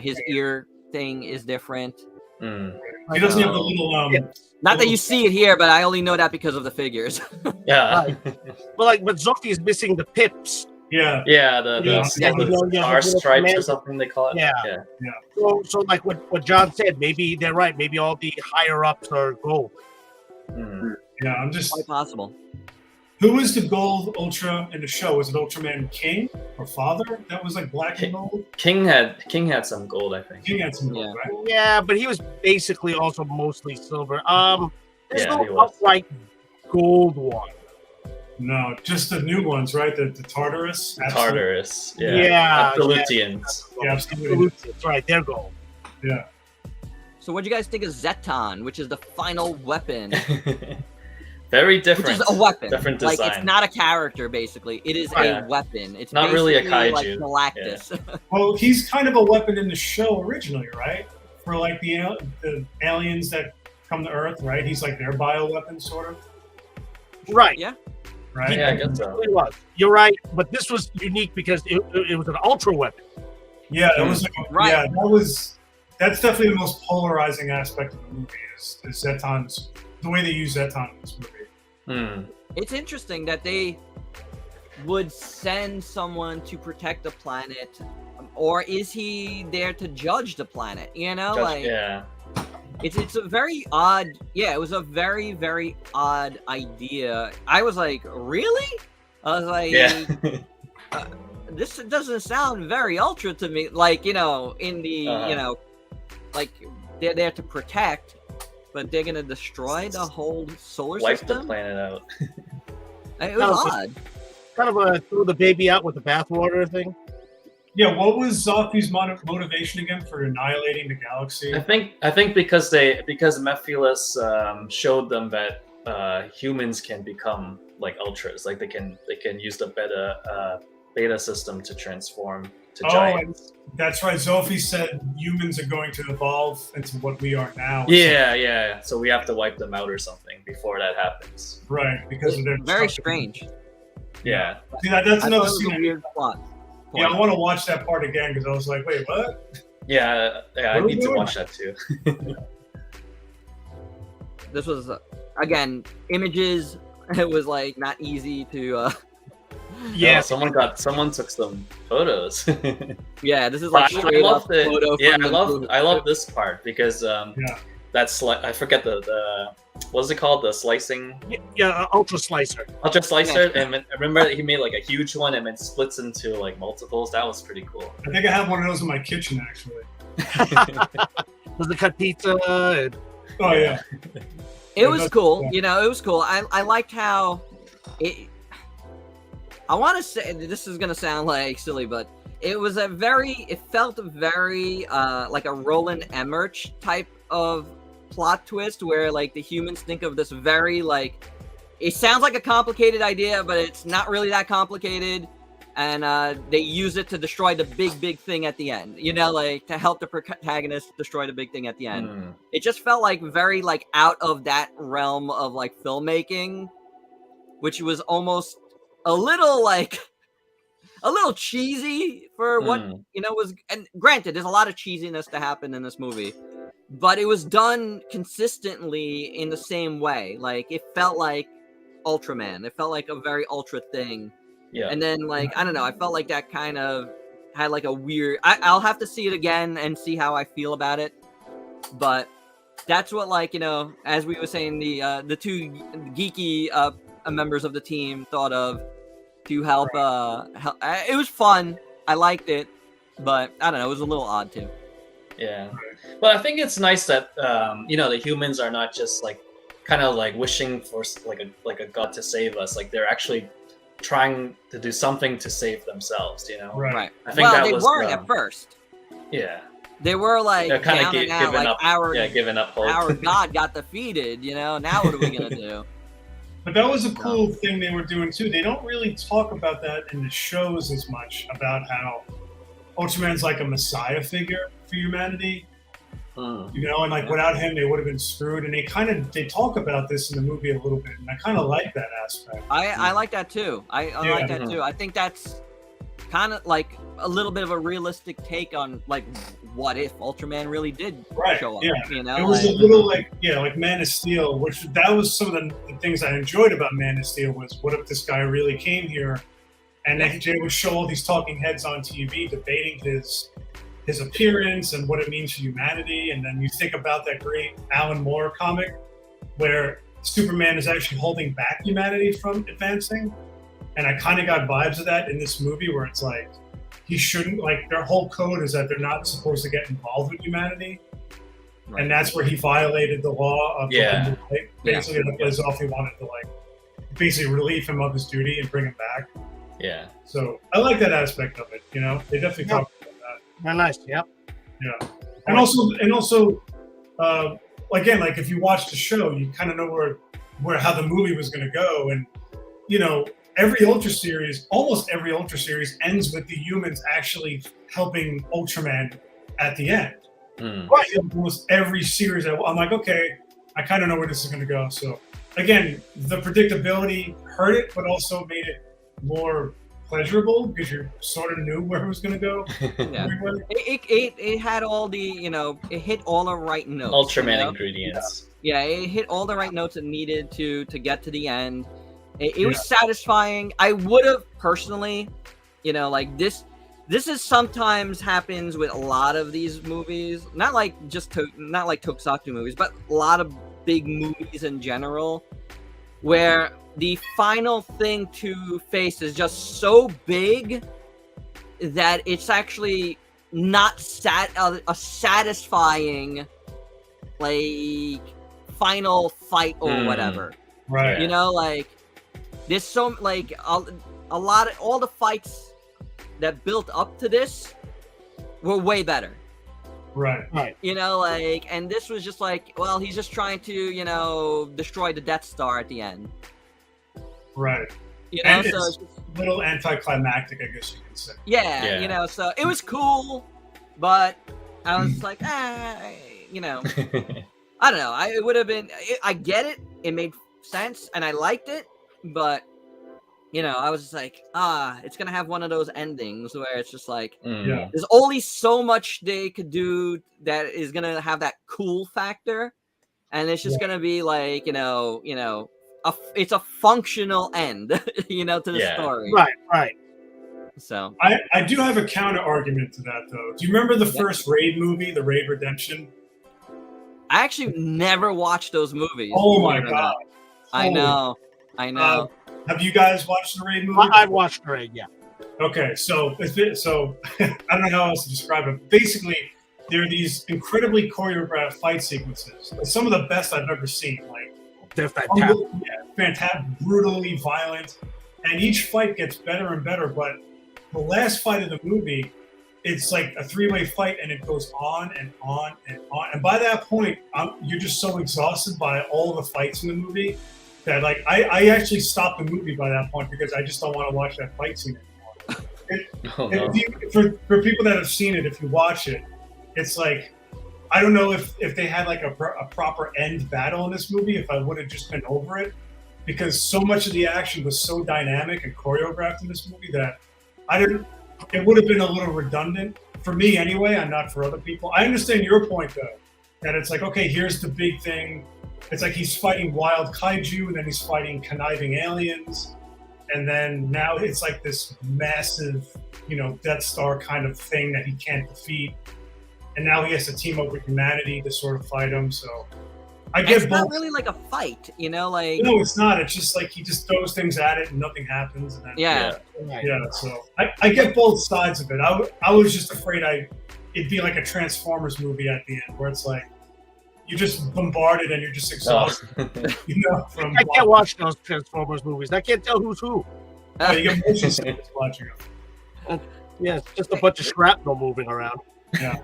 His ear thing is different. He doesn't have the little not that you see it here, but I only know that because of the figures. Yeah. But Zoffy is missing the pips. Yeah. Yeah, the star stripes or something they call it. Yeah. So like what John said, maybe they're right. Maybe all the higher ups are gold. Yeah, I'm just quite possible. Who was the gold Ultra in the show? Was it Ultraman King or Father? That was like black and gold. King had some gold, I think. King had some gold, right? Yeah, but he was basically also mostly silver. There's Yeah, he no was. outright gold one. No, just the new ones, right? The Tartarus. Tartarus. Yeah. Yeah. Absolutians. Yeah, absolutely. That's right. They're gold. Yeah. So what do you guys think of Zeton, which is the final weapon? Very different. Which is a weapon. Different like, design. it's not a character, basically. It is a weapon. It's not really a basically kaiju. Like Galactus. Well, he's kind of a weapon in the show originally, right? For like the aliens that come to Earth, right? He's like their bioweapon, sort of. Right. Yeah. Right. Yeah, I guess so. It was. You're right, but this was unique because it was an ultra weapon. Yeah, it was. Right. Yeah, that's definitely the most polarizing aspect of the movie is Zeton's, the way they use Zeton in this movie. It's interesting that they would send someone to protect the planet, or is he there to judge the planet? Yeah. It's a very odd. Yeah, it was a very, very odd idea. I was like, really? I was like, this doesn't sound very Ultra to me. Like, in the, like, they're there to protect, but they're gonna destroy the whole solar Wipe system. the planet out. It was odd. Kind of a throw the baby out with the bathwater thing. Yeah, what was Zoffy's motivation again for annihilating the galaxy? I think because Mephiles showed them that humans can become like ultras, like they can use the beta system to transform to giants. That's right. Zoffy said humans are going to evolve into what we are now. Yeah. So we have to wipe them out or something before that happens. Right, because of their Very structure. strange. Yeah. See, that's I another thought it was a scene. weird plot. Yeah, I want to watch that part again because I was like, wait, what? Yeah, I need to watch that too. This was again images. It was like not easy to. Yeah, No, someone took some photos. Yeah, this is like straight up photo. Yeah, from I love this part because Yeah. that's like I forget the what's it called? The slicing. Yeah, Ultra Slicer. Ultra Slicer, and I remember he made like a huge one and then splits into like multiples. That was pretty cool. I think I have one of those in my kitchen actually. Does it cut pizza? And... Oh yeah. It was cool. You know, it was cool. I liked how it. I want to say this is gonna sound like silly, but it was it felt very like a Roland Emmerich type of plot twist where like the humans think of this very like, it sounds like a complicated idea, but it's not really that complicated, and they use it to destroy the big thing at the end, you know, like to help the protagonist destroy the big thing at the end. It just felt like very like out of that realm of like filmmaking, which was almost a little cheesy for what you know was. And granted, there's a lot of cheesiness to happen in this movie, but it was done consistently in the same way. Like it felt like Ultraman. It felt like a very Ultra thing. Yeah. And then like I don't know, I felt like that kind of had like a weird. I'll have to see it again and see how I feel about it. But that's what, like, you know, as we were saying, the two geeky members of the team thought of to help. Help. It was fun. I liked it, but I don't know. It was a little odd too. Yeah, but I think it's nice that you know, the humans are not just like kind of like wishing for like a god to save us. Like they're actually trying to do something to save themselves. You know, right? I think that they was, weren't at first. Yeah. They were like kind of giving up. Giving up hope. Our god got defeated. You know, now what are we gonna do? But that was a cool thing they were doing too. They don't really talk about that in the shows as much, about how Ultraman's like a messiah figure for humanity. You know, and like without him, they would have been screwed. And they talk about this in the movie a little bit, and I kind of like that aspect. I like that too. I like that too. I think that's kind of like a little bit of a realistic take on like what if Ultraman really did show up. You know, it was a little like Man of Steel, which that was some of the things I enjoyed about Man of Steel was what if this guy really came here, and then they would show all these talking heads on TV debating his appearance and what it means for humanity. And then you think about that great Alan Moore comic where Superman is actually holding back humanity from advancing. And I kind of got vibes of that in this movie where it's like, he shouldn't, like their whole code is that they're not supposed to get involved with humanity. Right. And that's where he violated the law of basically the place off. He wanted to like basically relieve him of his duty and bring him back. Yeah. So I like that aspect of it, you know? They definitely talk about that. Very nice, yeah. And also, again, like if you watch the show, you kind of know where how the movie was going to go, and you know, almost every Ultra series ends with the humans actually helping Ultraman at the end. Right. Almost every series, I'm like, okay, I kind of know where this is going to go. So again, the predictability hurt it, but also made it more pleasurable because you sort of knew where it was going to go. Yeah. It had all the, you know, it hit all the right notes. Ultraman ingredients. Yeah, it hit all the right notes it needed to get to the end. It was satisfying. I would have personally, you know, like this is sometimes happens with a lot of these movies, not like tokusatsu movies, but a lot of big movies in general, where the final thing to face is just so big that it's actually not a satisfying like final fight or whatever. Right. You know, like there's so like a lot of all the fights that built up to this were way better. Right. You know, like, and this was just like, well, he's just trying to, you know, destroy the Death Star at the end. Right. You know, and so it's a little anticlimactic, I guess you could say. Yeah, you know, so it was cool, but I was like, you know, I don't know. It would have been, I get it. It made sense and I liked it, but you know, I was just like, it's going to have one of those endings where it's just like, there's only so much they could do that is going to have that cool factor. And it's just going to be like, you know, it's a functional end, you know, to the story. Right. So I do have a counter argument to that, though. Do you remember the first Raid movie, the Raid Redemption? I actually never watched those movies. Oh my god! I know. Have you guys watched the Raid movie? I've watched the Raid, yeah. Okay, so I don't know how else to describe it. Basically, there are these incredibly choreographed fight sequences. Some of the best I've ever seen. Like they're fantastic. Fantastic, brutally violent, and each fight gets better and better. But the last fight of the movie, it's like a three-way fight, and it goes on and on and on. And by that point, you're just so exhausted by all the fights in the movie that, like, I actually stopped the movie by that point because I just don't want to watch that fight scene anymore. For people that have seen it, if you watch it, it's like, I don't know if they had like a proper end battle in this movie, if I would have just been over it, because so much of the action was so dynamic and choreographed in this movie that it would have been a little redundant for me anyway. I'm not for other people. I understand your point though, that it's like, okay, here's the big thing. It's like he's fighting wild kaiju, and then he's fighting conniving aliens, and then now it's like this massive, Death Star kind of thing that he can't defeat, and now he has to team up with humanity to sort of fight him. So I get it's not really like a fight, like. No, it's not. It's just like he just throws things at it and nothing happens. And then, yeah. So I get both sides of it. I was just afraid it'd be like a Transformers movie at the end, where it's like you're just bombarded and you're just exhausted. I can't watch those Transformers movies. I can't tell who's who. Yeah, you get motion sickness watching them. Yeah, it's just a bunch of shrapnel moving around. Yeah.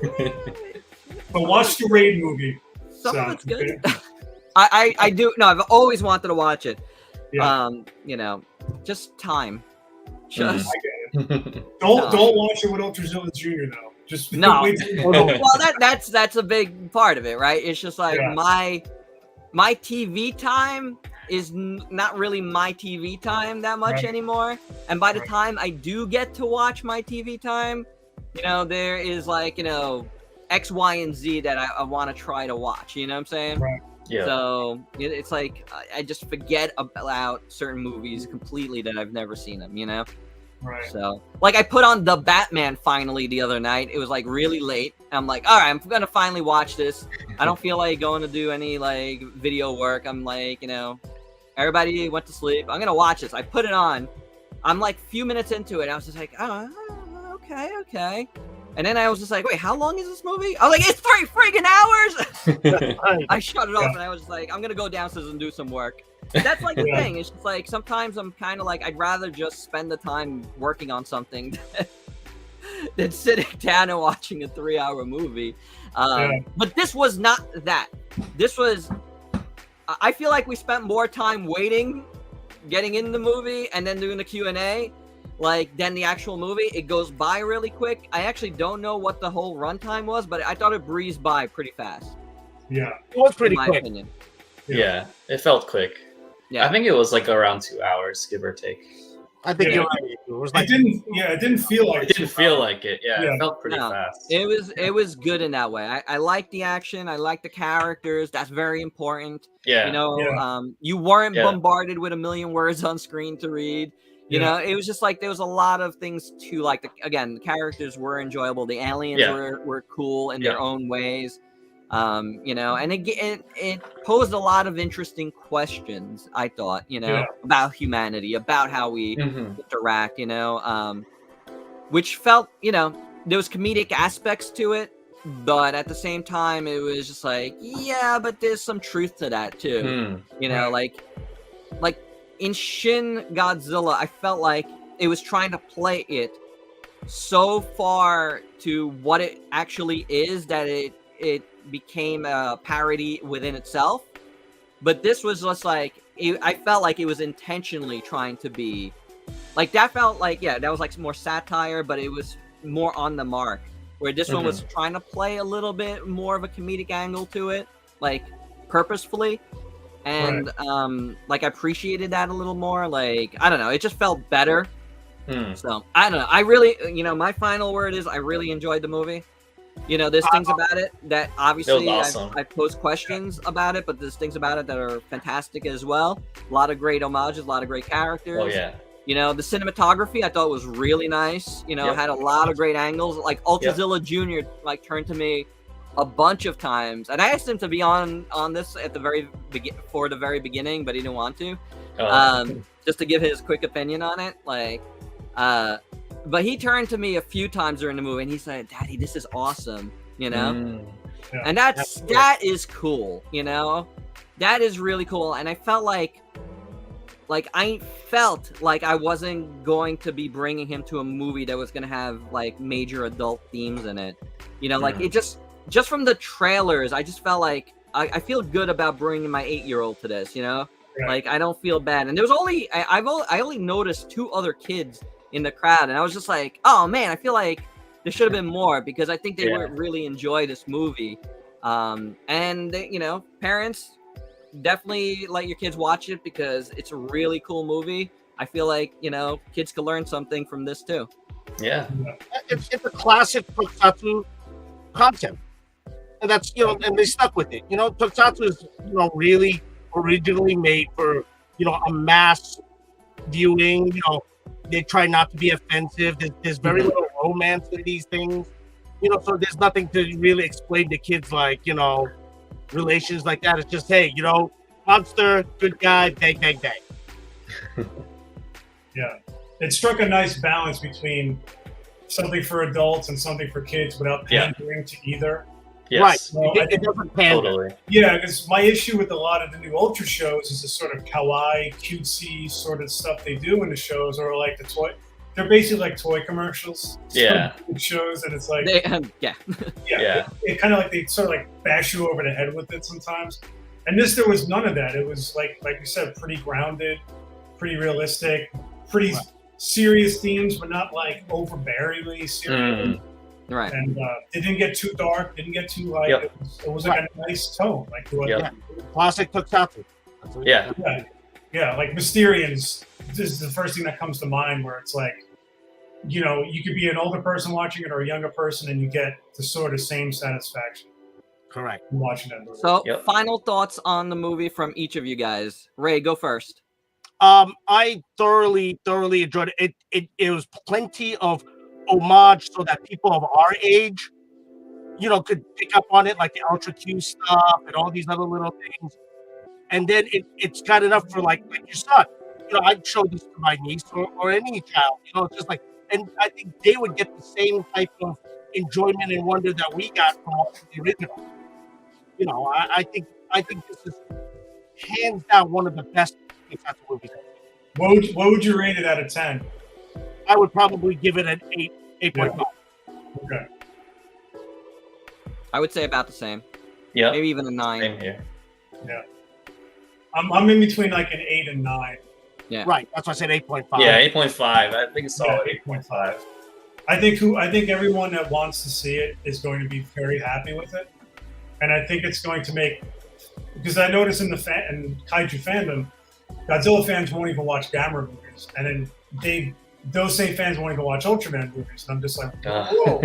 But watch the Raid movie. Some of it's good. I do. No, I've always wanted to watch it. Yeah. Just time. Just I get it. Don't watch it with Ultrazilla Jr. though. Just no. Wait well, that's a big part of it, right? It's just like my TV time is not really my TV time that much anymore. And by the time I do get to watch my TV time, there is like X, Y, and Z that I want to try to watch. You know what I'm saying? Right. Yeah. So it's like I just forget about certain movies completely that I've never seen them. Right. So like I put on The Batman finally the other night. It was like really late. I'm like, all right, I'm gonna finally watch this. I don't feel like going to do any like video work. I'm like, everybody went to sleep. I'm gonna watch this. I put it on. I'm like a few minutes into it. I was just like, oh, okay. And then I was just like, wait, how long is this movie? I was like, it's 3 friggin' hours. I shut it off and I was just like, I'm gonna go downstairs and do some work. That's like the thing. It's just like sometimes I'm kind of like I'd rather just spend the time working on something than sitting down and watching a 3-hour movie. But this was not that. This was. I feel like we spent more time waiting, getting in the movie, and then doing the Q&A, than the actual movie. It goes by really quick. I actually don't know what the whole runtime was, but I thought it breezed by pretty fast. Yeah, it was pretty quick. In my opinion. Yeah, it felt quick. Yeah, I think it was like around 2 hours, give or take. I think you're right. It was like it didn't feel like it. Didn't feel like it. Yeah, it felt pretty fast. It was good in that way. I like the action. I like the characters. That's very important. Yeah. You weren't bombarded with a million words on screen to read. It was just like there was a lot of things to like. The characters were enjoyable. The aliens were cool in their own ways. And it posed a lot of interesting questions, I thought, about humanity, about how we interact, which felt, there was comedic aspects to it, but at the same time, it was just like, yeah, but there's some truth to that too, like in Shin Godzilla, I felt like it was trying to play it so far to what it actually is that it became a parody within itself. But this was just like I felt like it was intentionally trying to be like that. Felt like that was like more satire, but it was more on the mark, where this one was trying to play a little bit more of a comedic angle to it, like purposefully. And I appreciated that a little more. Like, I don't know, it just felt better. So I don't know, I really, my final word is I really enjoyed the movie. There's things about it that obviously awesome. I posed questions about it, but there's things about it that are fantastic as well. A lot of great homages, a lot of great characters. Oh yeah. The cinematography I thought was really nice. Had a lot of great angles. Like Ultrazilla Jr. turned to me a bunch of times, and I asked him to be on this at the very beginning, but he didn't want to. Just to give his quick opinion on it, like, but he turned to me a few times during the movie, and he said, "Daddy, this is awesome," you know, and that is cool, you know, that is really cool, and I felt like I wasn't going to be bringing him to a movie that was going to have like major adult themes in it, you know, like it just from the trailers, I just felt like I feel good about bringing my 8-year-old to this, you know. Right. Like I don't feel bad, and there was only I only noticed 2 other kids in the crowd, and I was just like, oh man, I feel like there should have been more, because I think they would really enjoy this movie. And they, you know, parents, definitely let your kids watch it because it's a really cool movie. I feel like, you know, kids could learn something from this too. Yeah, it's a classic Tokusatsu concept, and that's, you know, and they stuck with it. You know, Tokusatsu is, you know, really originally made for, you know, a mass viewing. You know, they try not to be offensive. There's very little romance in these things, you know, so there's nothing to really explain to kids, like, you know, relations like that. It's just, hey, you know, monster, good guy, bang, bang, bang. Yeah, it struck a nice balance between something for adults and something for kids without pandering to either. Yes. Right. So it doesn't pander. Totally. Yeah, because my issue with a lot of the new Ultra shows is the sort of kawaii, cutesy sort of stuff they do in the shows, or like the toy. They're basically like toy commercials. Yeah. Shows, and it's like Yeah. It kind of like they sort of like bash you over the head with it sometimes. And this, there was none of that. It was like you said, pretty grounded, pretty realistic, pretty serious themes, but not like overbearingly serious. Right. And it didn't get too dark, didn't get too light. It was like a nice tone. Like classic Tokusatsu. Yeah, like Mysterians. This is the first thing that comes to mind, where it's like, you know, you could be an older person watching it or a younger person, and you get the sort of same satisfaction. Correct. Watching that movie. So, final thoughts on the movie from each of you guys. Ray, go first. I thoroughly enjoyed it. It was plenty of homage, so that people of our age, you know, could pick up on it, like the Ultra Q stuff and all these other little things. And then it's got enough for like your son. You know, I'd show this to my niece or any child. You know, it's just like, and I think they would get the same type of enjoyment and wonder that we got from the original. You know, I think this is hands down one of the best Tokusatsu movies. What would you rate it out of 10? I would probably give it an 8.5. Okay. I would say about the same. Yeah. Maybe even a 9. Same here. Yeah. I'm in between like an 8 and 9. Yeah. Right. That's why I said 8.5. Yeah, 8.5. I think it's solid. 8.5. I think everyone that wants to see it is going to be very happy with it, and I think it's going to make, because I notice in in kaiju fandom, Godzilla fans won't even watch Gamera movies, and then those same fans won't even watch Ultraman movies, and I'm just like, whoa.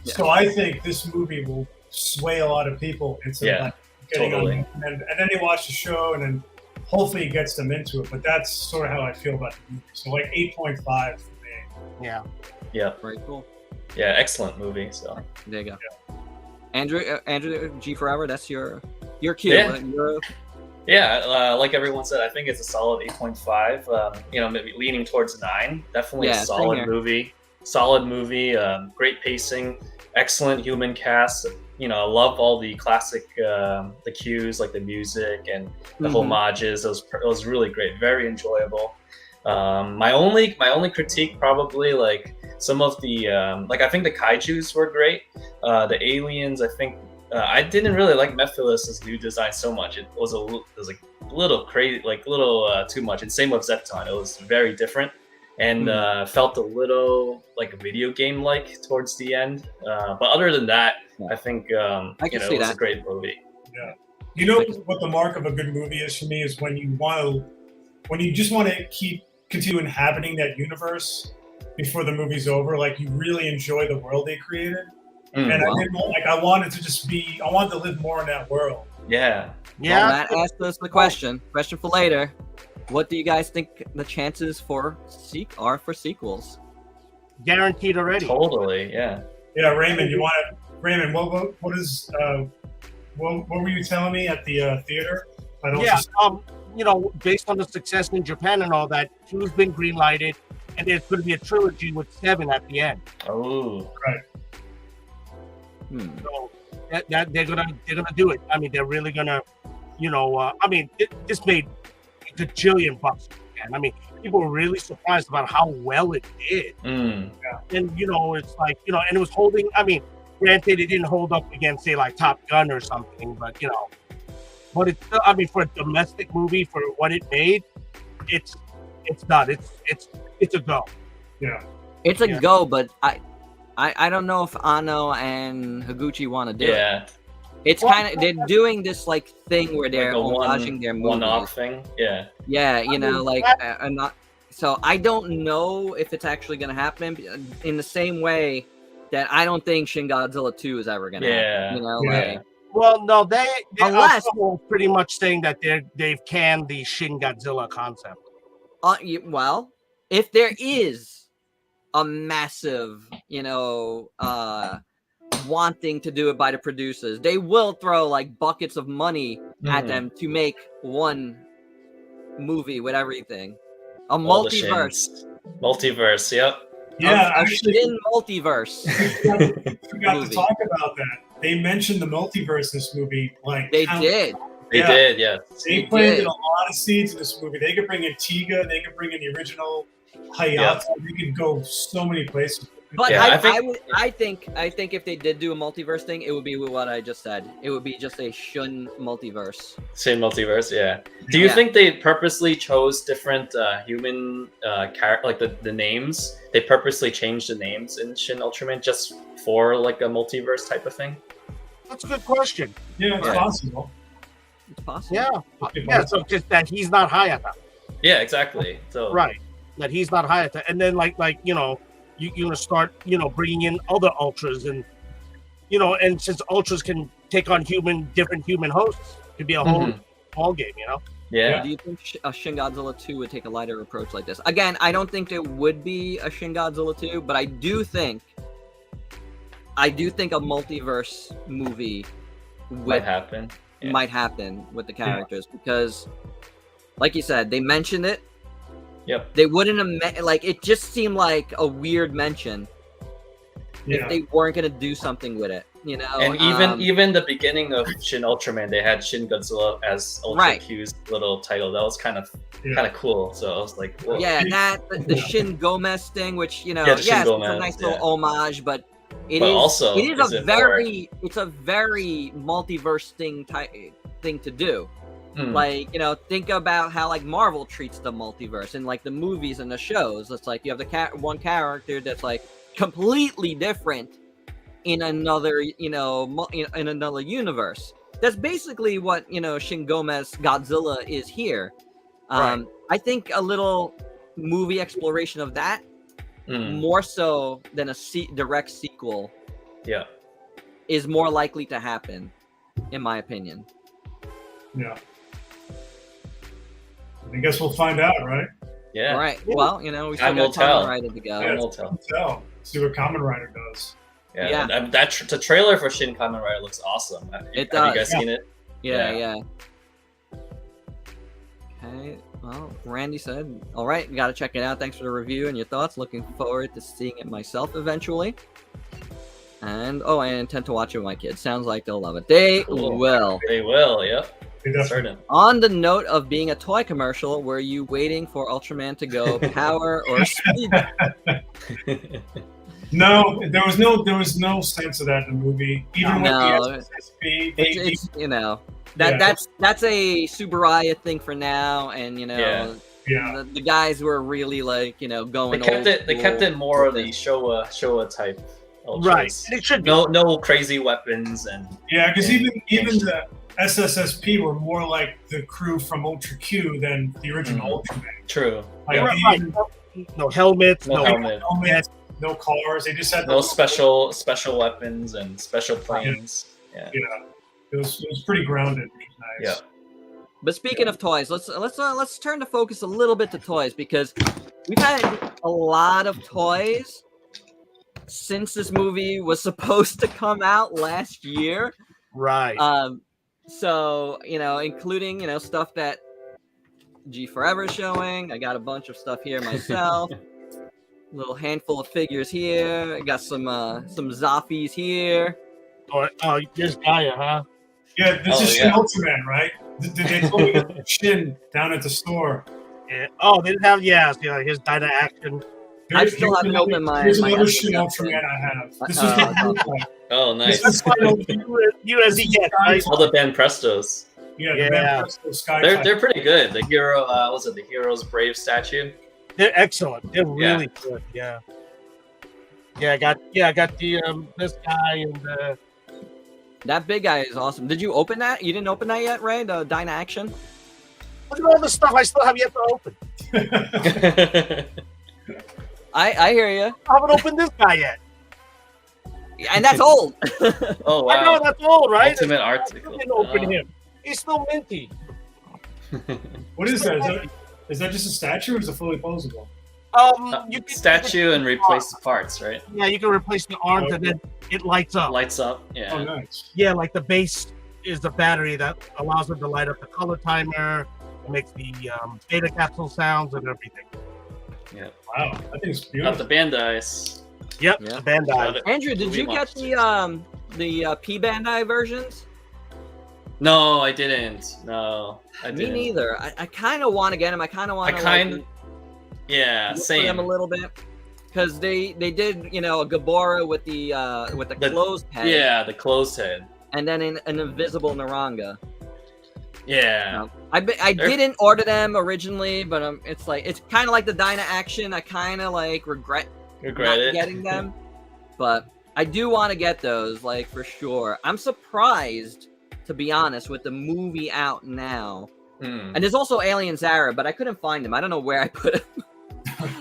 So I think this movie will sway a lot of people into like getting on, and then they watch the show, and then hopefully it gets them into it. But that's sort of how I feel about the movie. So like 8.5 for me. Yeah. Yeah. Very cool. Yeah, excellent movie. So there you go. Yeah. Andrew, Gforever, that's your cue. Yeah. Like everyone said, I think it's a solid 8.5. You know, maybe leaning towards 9. Definitely a solid movie. Solid movie. Great pacing. Excellent human cast. You know, I love all the classic the cues, like the music and the homages. It was really great. Very enjoyable. My only critique, probably, like some of the like, I think the kaijus were great. The aliens, I think I didn't really like Mephiles' new design so much. It was a little crazy, like little too much. And same with Zepton. It was very different, and felt a little like a video game like towards the end. But other than that, I think it was a great movie. Yeah. You know what the mark of a good movie is for me is when you just want to continue inhabiting that universe before the movie's over. Like, you really enjoy the world they created, and I wanted to live more in that world. Yeah. Well, that asked us the question for later. What do you guys think the chances are for sequels? Guaranteed already. Totally. Yeah. Yeah, Raymond, you want to Raymond, what is what were you telling me at the theater? Yeah, based on the success in Japan and all that, 2's been greenlighted, and there's going to be a trilogy with 7 at the end. Oh, right. So that they're gonna do it. I mean, they're really gonna, this made a gajillion bucks. I mean, people were really surprised about how well it did. Yeah. And it's like, and it was holding. I mean, granted, it didn't hold up against, say, like Top Gun or something, but but it's still, I mean, for a domestic movie, for what it made, it's done. It's a go. Yeah, it's a go, but I don't know if Anno and Higuchi want to do it. It's kind of, they're doing this like thing where they're homaging their movies. One-off thing. Yeah. Yeah, so I don't know if it's actually going to happen in the same way that I don't think Shin Godzilla 2 is ever going to happen. Well, no, they are pretty much saying that they've canned the Shin Godzilla concept. Well, if there is a massive, wanting to do it by the producers, they will throw like buckets of money at them to make one movie with everything. A multiverse. Multiverse, yep. Yeah, actually, in multiverse. Forgot to talk about that. They mentioned the multiverse in this movie. Like they did. They did, yeah. They planted a lot of seeds in this movie. They could bring in Tiga. They could bring in the original Hayata. They could go so many places. But I think if they did do a multiverse thing, it would be with what I just said. It would be just a Shun multiverse. Shin multiverse, yeah. Do you think they purposely chose different human character, like the names? They purposely changed the names in Shin Ultraman just for like a multiverse type of thing? That's a good question. Yeah, it's possible. It's possible. Yeah. So just that he's not Hayata. Yeah, exactly. So right, that he's not Hayata, and then like you're gonna start, bringing in other Ultras, and and since Ultras can take on different human hosts, it could be a whole ball game, Yeah. Do you think Shin Godzilla 2 would take a lighter approach like this? Again, I don't think there would be a Shin Godzilla 2, but I do think a multiverse movie might happen. Might happen with the characters because, like you said, they mentioned it. Yep. They wouldn't have it just seemed like a weird mention if they weren't gonna do something with it, And even the beginning of Shin Ultraman, they had Shin Godzilla as Ultra Q's little title. That was kind of cool. So I was like, whoa. Yeah, the Shin Gomez thing, which it's a nice little homage, but it is a very multiverse thing to do. Like, think about how like Marvel treats the multiverse in like the movies and the shows. It's like you have the one character that's like completely different in another, in another universe. That's basically what Shin Gomez Godzilla is here. I think a little movie exploration of that, more so than a direct sequel, is more likely to happen, in my opinion. Yeah. I guess we'll find out, right? Yeah. Right. Well, we still got Kamen Rider to go. Yeah, we'll tell. See what Kamen Rider does. Yeah. The trailer for Shin Kamen Rider looks awesome. Have you guys seen it? Yeah. Okay. Well, Randy said, all right, we got to check it out. Thanks for the review and your thoughts. Looking forward to seeing it myself eventually. And I intend to watch it with my kids. Sounds like they'll love it. They will. They will. Yep. Certain. On the note of being a toy commercial, were you waiting for Ultraman to go power or speed? No, there was no sense of that in the movie. Even with the SSP, that's a Subaraya thing for now, and the guys were really like going. They kept it more of the Showa type. Ultras. Right. It should be. No crazy weapons and because even the SSSP were more like the crew from Ultra Q than the original Ultraman. True. No helmets. No cars. They just had no special weapons and special planes. Yeah. It was pretty grounded, which was nice. Yeah. But speaking of toys, let's turn the focus a little bit to toys because we've had a lot of toys since this movie was supposed to come out last year. Right. So, including, stuff that Gforever is showing. I got a bunch of stuff here myself. Little handful of figures here. I got some Zaffies here. Oh, this guy, huh? Yeah, this is Shin Ultraman, right? Did they told me Shin down at the store? Yeah. Oh, they didn't have his Dyna Action. I still haven't opened my. Here's my another Shin Ultraman I have. This is the Oh, nice. This is you as he gets, right? All the Ben Prestos. Yeah, the Ben Presto Sky. They're pretty good. The hero, the Hero's Brave statue? They're excellent. They're really good. Yeah. Yeah, I got the this guy and that big guy is awesome. Did you open that? You didn't open that yet, Ray? The Dyna Action? look at all the stuff I still have yet to open. I hear you. I haven't opened this guy yet. And that's old. Oh, wow. I know that's old, right? Ultimate I article. didn't open him. He's still minty. What is that? Is that just a statue or is it fully posable? You can Statue and replace the parts, right? Yeah, you can replace the arms and then it lights up. Lights up. Yeah. Oh, nice. Yeah, like the base is the battery that allows it to light up the color timer. It makes the beta capsule sounds and everything. Yeah. Wow, I think it's Got beautiful. the Bandais. Yep, Yeah. the Bandai. Andrew, did you get the P Bandai versions? No, I didn't. No, I Me didn't. neither. I kind of want to get them. I kind of want to. Yeah, look for same. them a little bit because they did a Gamera with the closed head. Yeah, the closed head. And then an invisible Naranga. Yeah. I didn't order them originally, but it's kind of like the Dyna Action. I kind of regret not it. getting them, but I do want to get those for sure. I'm surprised, to be honest, with the movie out now. And there's also Alien Zarab, but I couldn't find him. I don't know where I put him.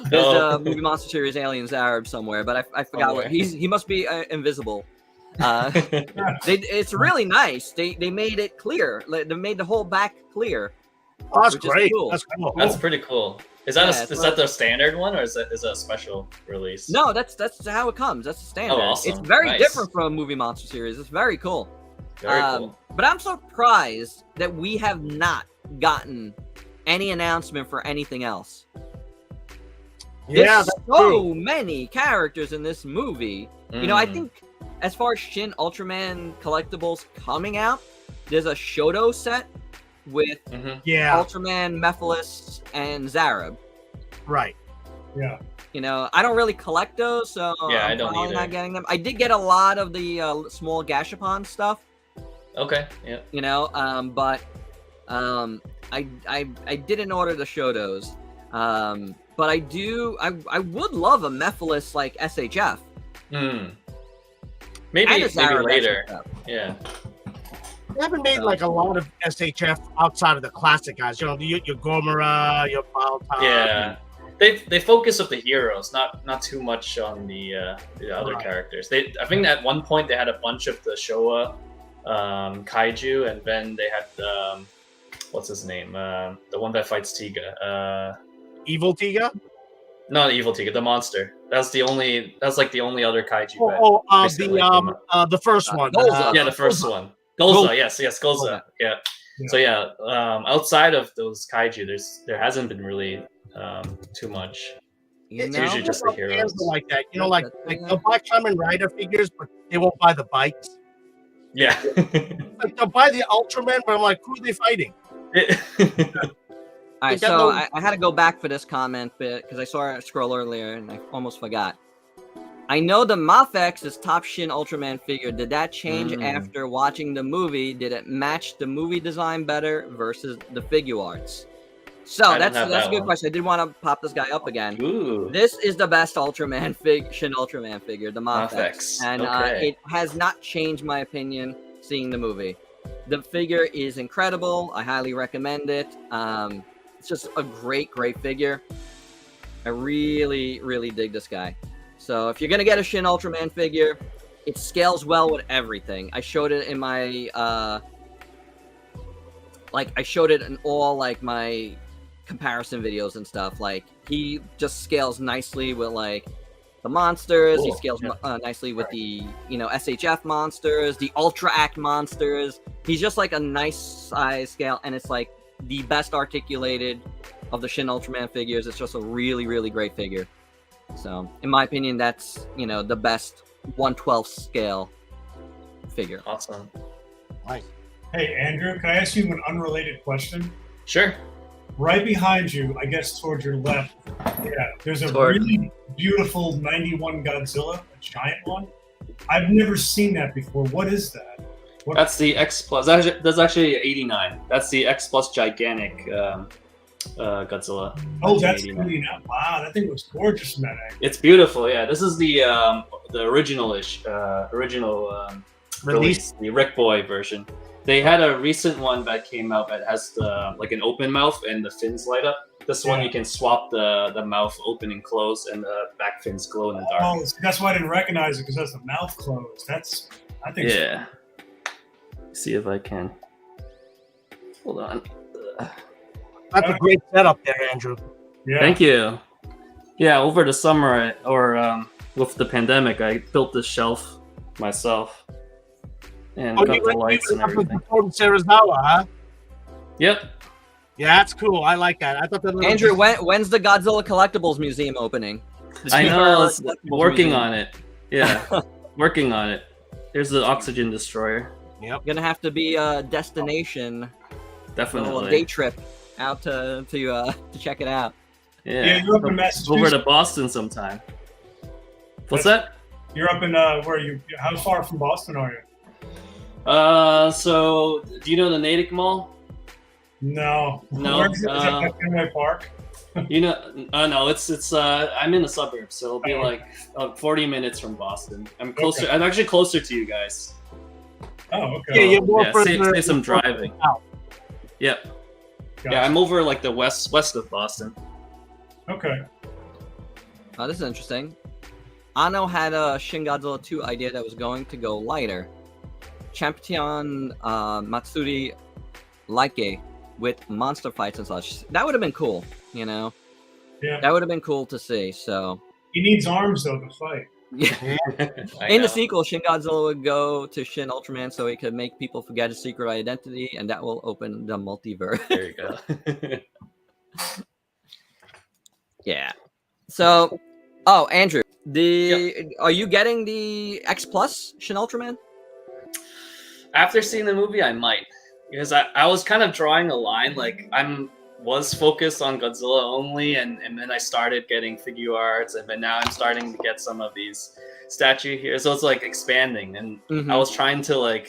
There's a movie monster series Alien Zarab somewhere, but I forgot what he must be invisible. It's really nice. They made it clear. They made the whole back clear. Oh, that's which is great. cool. That's cool. That's pretty cool. Is that that the standard one, or is that a special release? No, that's how it comes. That's the standard. Oh, awesome. It's very Nice. different from a movie monster series. It's very cool. Very cool. But I'm surprised that we have not gotten any announcement for anything else. Yeah, There's that's so true. many characters in this movie. I think as far as Shin Ultraman collectibles coming out, there's a Shoto set with Yeah, Ultraman, Mephiles, and Zarab. right. Yeah. I don't really collect those, so Yeah, I I'm don't probably either. not getting them. I did get a lot of the small Gashapon stuff, Okay. Yeah. but I didn't order the Shotos. But I would love a Mephiles like SHF. Maybe And a Zarab later. SHF. Yeah. They haven't made a lot of SHF outside of the classic guys. Your Gamera, your Baltar. Yeah. They focus on the heroes, not too much on the other Right. characters. I think at one point they had a bunch of the Showa kaiju, and then they had what's his name? The one that fights Tiga. Evil Tiga. Not Evil Tiga, the monster. That's the only other kaiju. The first one. Golza. Yeah, the first one. Golza, yes, Golza. Yeah. So outside of those kaiju, there hasn't been really too much. It's usually just the heroes. Fans are like that, like the Black Kamen Rider figures, but they won't buy the bikes. Yeah. Like they'll buy the Ultraman, but I'm like, who are they fighting? All right, got so no- I had to go back for this comment bit because I saw it scroll earlier and I almost forgot. I know the Mafex is top Shin Ultraman figure. Did that change after watching the movie? Did it match the movie design better versus the figure arts? So that's a good one. question. I did want to pop this guy up again. Ooh. This is the best Shin Ultraman figure, the Mafex. And it has not changed my opinion seeing the movie. The figure is incredible. I highly recommend it. It's just a great figure. I really, really dig this guy. So if you're going to get a Shin Ultraman figure, it scales well with everything. I showed it in my, I showed it in all, my comparison videos and stuff. He just scales nicely with, the monsters. He Cool. scales nicely with the SHF monsters, the Ultra Act monsters. He's just like a nice size scale, and it's like the best articulated of the Shin Ultraman figures. It's just a really, really great figure. So, in my opinion, that's the best 1/12 scale figure. Awesome. Nice. Hey, Andrew, can I ask you an unrelated question? Sure. Right behind you, I guess towards your left, there's a Toward- really beautiful 91 Godzilla, a giant one. I've never seen that before. What is that? That's the X Plus. That's actually 89. That's the X Plus gigantic Godzilla. Oh, that's 1989. really not. Wow, that thing looks gorgeous from that angle. It's beautiful. Yeah, this is the original-ish release, the Rick Boy version. They had a recent one that came out that has the like an open mouth and the fins light up. This one you can swap the mouth open and close, and the back fins glow in the dark. Oh, that's why I didn't recognize it, because that's the mouth closed. I think. Yeah. See if I can. Hold on. That's a great setup there, Andrew. Yeah. Thank you. Yeah, over the summer with the pandemic, I built this shelf myself and got the lights and everything. From Sarazawa, huh? Yep. Yeah, that's cool. I like that. I thought that. Andrew, when's the Godzilla Collectibles Museum opening? I know. I was Collectibles working Museum. on it. Yeah, working on it. There's the oxygen destroyer. Yep. Gonna have to be a destination, a little Definitely. day trip out to check it out. Yeah, you're up in Massachusetts. Over to Boston sometime. What's that? You're up in where you? How far from Boston are you? So do you know the Natick Mall? No. No, Where is it? Is that like Fenway Park? You know, no, it's I'm in the suburbs, so it'll be like 40 minutes from Boston. I'm closer. Okay. I'm actually closer to you guys. Oh, okay. Yeah, you're more Save some driving. out. Yep. Gotcha. Yeah, I'm over like the west of Boston. Okay. Oh, this is interesting. Anno had a Shin Godzilla 2 idea that was going to go lighter. Champion Matsuri Like with monster fights and such. That would have been cool, Yeah. That would have been cool to see. So He needs arms though to fight. in the sequel, Shin Godzilla would go to Shin Ultraman so he could make people forget his secret identity, and that will open the multiverse. There you go. Yeah. So, Andrew, are you getting the X Plus Shin Ultraman? After seeing the movie, I might, because I was kind of drawing a line. Like was focused on Godzilla only, and then I started getting figure arts, and then now I'm starting to get some of these statue here. So it's like expanding, and I was trying to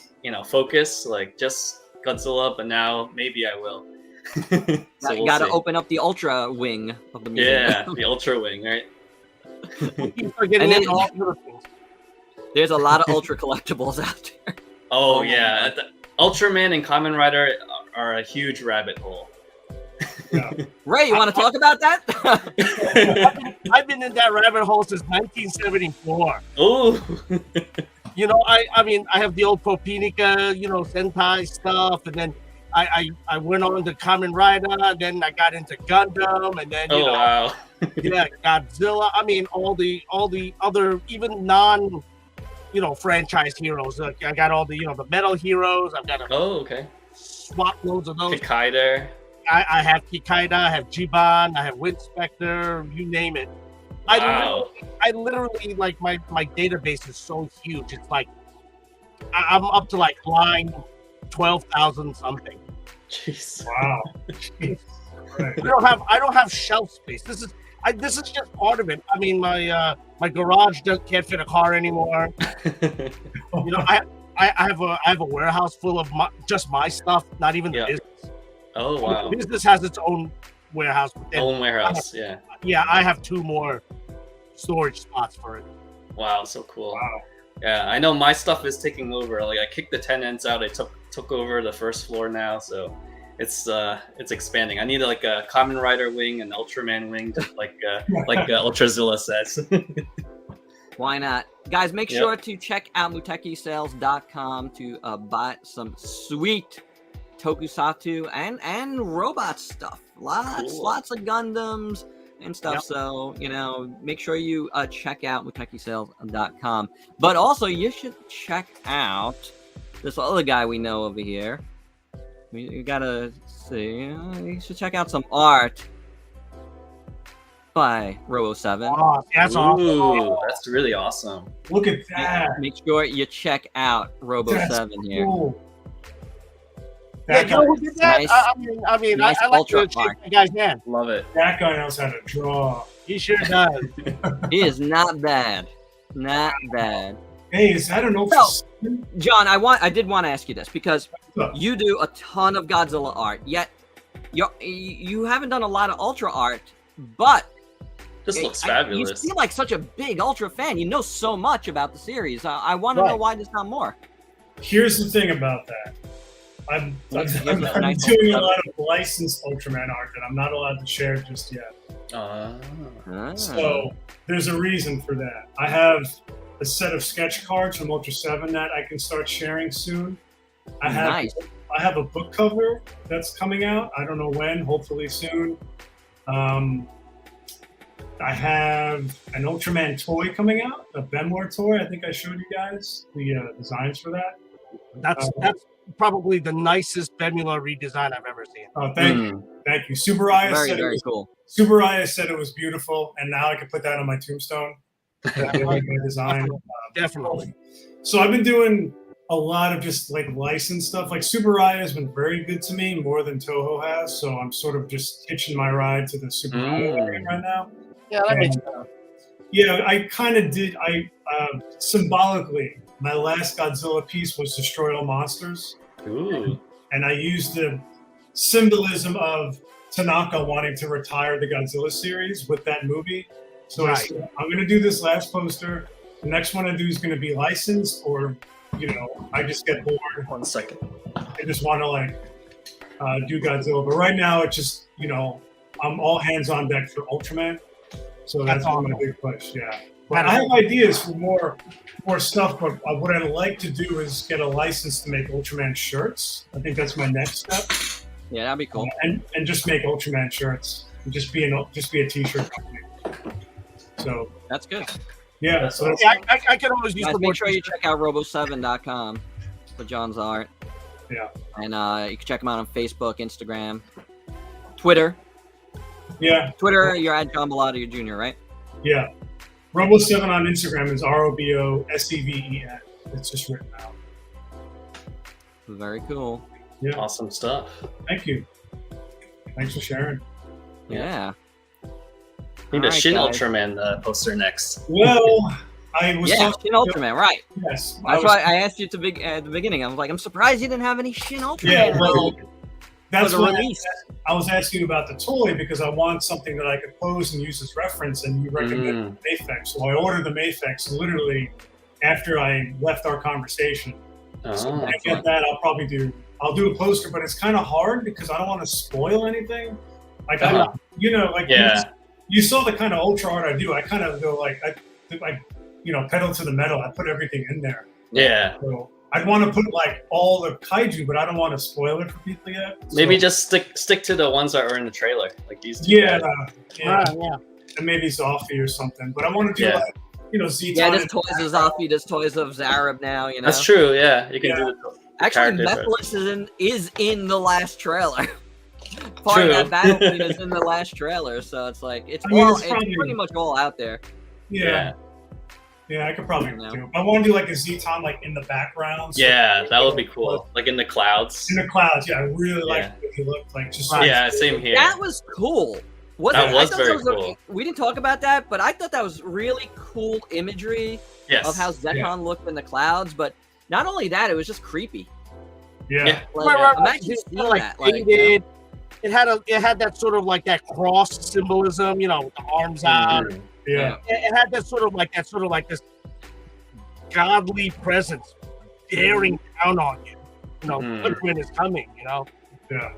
focus just Godzilla, but now maybe I will. So You got to open up the Ultra wing of the museum. Yeah, the Ultra Wing, right? And then there's a lot of Ultra collectibles out there. Oh yeah, Ultraman and Kamen Rider are a huge rabbit hole. Yeah. Ray, you want to talk about that? I've been in that rabbit hole since 1974. Oh. I mean, I have the old Popinica, Sentai stuff, and then I went on to Kamen Rider, and then I got into Gundam, and then Wow. yeah, Godzilla. I mean, all the other even non franchise heroes. I got all the the metal heroes. I've got Okay. swap loads of those. Kikaider. I have Kikaida, I have Jiban, I have Wind Spectre, you name it. Wow. I literally like my database is so huge. It's like I'm up to like line 12,000 something. Jeez. Wow. Jeez. Right. I don't have shelf space. This is just part of it. I mean, my garage can't fit a car anymore. I have a warehouse full of just my stuff, not even the business. Oh wow. The business has its own warehouse. Own warehouse, yeah. Yeah, I have 2 more storage spots for it. Wow, so cool. Wow. Yeah, I know my stuff is taking over. Like I kicked the tenants out. I took over the first floor now, so it's expanding. I need like a Kamen Rider wing, an Ultraman wing, like Ultrazilla says. Why not? Guys, make sure to check out mutekisales.com to buy some sweet tokusatsu and robot stuff. Lots of Gundams, and stuff. Yep. So, make sure you check out MutekiSales.com. But also, you should check out this other guy we know over here. You gotta see. You should check out some art by ROBO7. Oh, that's awesome. Ooh, that's really awesome. Look at that. Make sure you check out ROBO7 here. Cool. Yeah, That you know guy, who did that? Nice- I mean, nice I like ultra to art. shake the guy's hand. Love it. that guy knows how to draw. He sure does. He is not bad. Not bad. Hey, is that an Well, open? John, I did want to ask you this because Look. you do a ton of Godzilla art, yet you haven't done a lot of Ultra art, but This looks you fabulous. seem like such a big Ultra fan. You know so much about the series. I want to know Right. why there's not more. Here's the thing about that. I'm Here's a nice doing a Ultra- lot of licensed Ultraman art that I'm not allowed to share just yet. Ah. So there's a reason for that. I have a set of sketch cards from Ultra 7 that I can start sharing soon. I have a book cover that's coming out. I don't know when, hopefully soon. I have an Ultraman toy coming out, a Benoit toy. I think I showed you guys the designs for that. That's probably the nicest Bemula redesign I've ever seen. Oh, thank you. Subaraya Very, said very cool. Subaraya said it was beautiful, and now I can put that on my tombstone. That was my design. Definitely. So I've been doing a lot of just like licensed stuff. Like Subaraya has been very good to me, more than Toho has. So I'm sort of just hitching my ride to the Subaraya wagon right now. Yeah, that makes And, sense. yeah, I kind of did. Symbolically, my last Godzilla piece was Destroy All Monsters. Ooh. And I used the symbolism of Tanaka wanting to retire the Godzilla series with that movie. So I Right. said, I'm going to do this last poster. The next one I do is going to be licensed, or, I just get bored. 1 second. I just want to do Godzilla. But right now, it's just, I'm all hands on deck for Ultraman. So that's awesome. my big push, yeah. But I have ideas for more stuff, but what I'd like to do is get a license to make Ultraman shirts. I think that's my next step. Yeah, that'd be cool. And just make Ultraman shirts. And just be a t-shirt company. So That's good. yeah, so that's, Yeah, I can always use Guys, the more make sure you check out Robo7.com for John's art. Yeah. And you can check him out on Facebook, Instagram, Twitter. yeah, Twitter, you're at John Bellotti Jr., right? yeah. ROBO7 on Instagram is ROBOSEVEN. It's just written out. Very cool. Yeah. Awesome stuff. Thank you. Thanks for sharing. Yeah. Need a Alright, Shin guys. Ultraman poster next. Well, I was Yeah, talking. Shin Ultraman, right. Yes. That's why I asked you at the beginning. I was like, I'm surprised you didn't have any Shin Ultraman Yeah, well, for that's the why release. I was asking you about the toy because I want something that I could pose and use as reference, and you recommended the Mafex. So I ordered the Mafex literally after I left our conversation. So when I get that, I'll do a poster, but it's kind of hard because I don't want to spoil anything. Like you saw the kind of ultra art I do. I kind of go like I pedal to the metal. I put everything in there. Yeah. So I'd want to put like all the kaiju, but I don't want to spoil it for people yet. Maybe So, just stick to the ones that are in the trailer, like these two. yeah, Yeah. and maybe Zoffy or something. But I want to do Z. Yeah, there's toys of Zafi, there's toys of Zarab now, That's true. Yeah, you can Yeah. do the Actually, characters, Mephiles is in the last trailer. Part True. of that battle scene is in the last trailer, so it's like it's probably- pretty much all out there. Yeah, I could probably You know. do. I want to do like a Zeton like in the background. So Yeah, that would be cool. Like in the clouds. in the clouds. Yeah, I really like what he looked like. Just Yeah, same here. That was cool. That was I thought very that cool. We didn't talk about that, but I thought that was really cool imagery Yes. of how Zeton looked in the clouds. But not only that, it was just creepy. Yeah. Like, Right. imagine It's seeing kinda like that. Like, faded. It had that sort of like that cross symbolism, with the arms out. Mhm. Yeah. It had that sort of like this godly presence bearing down on you. Ultraman is coming. Yeah.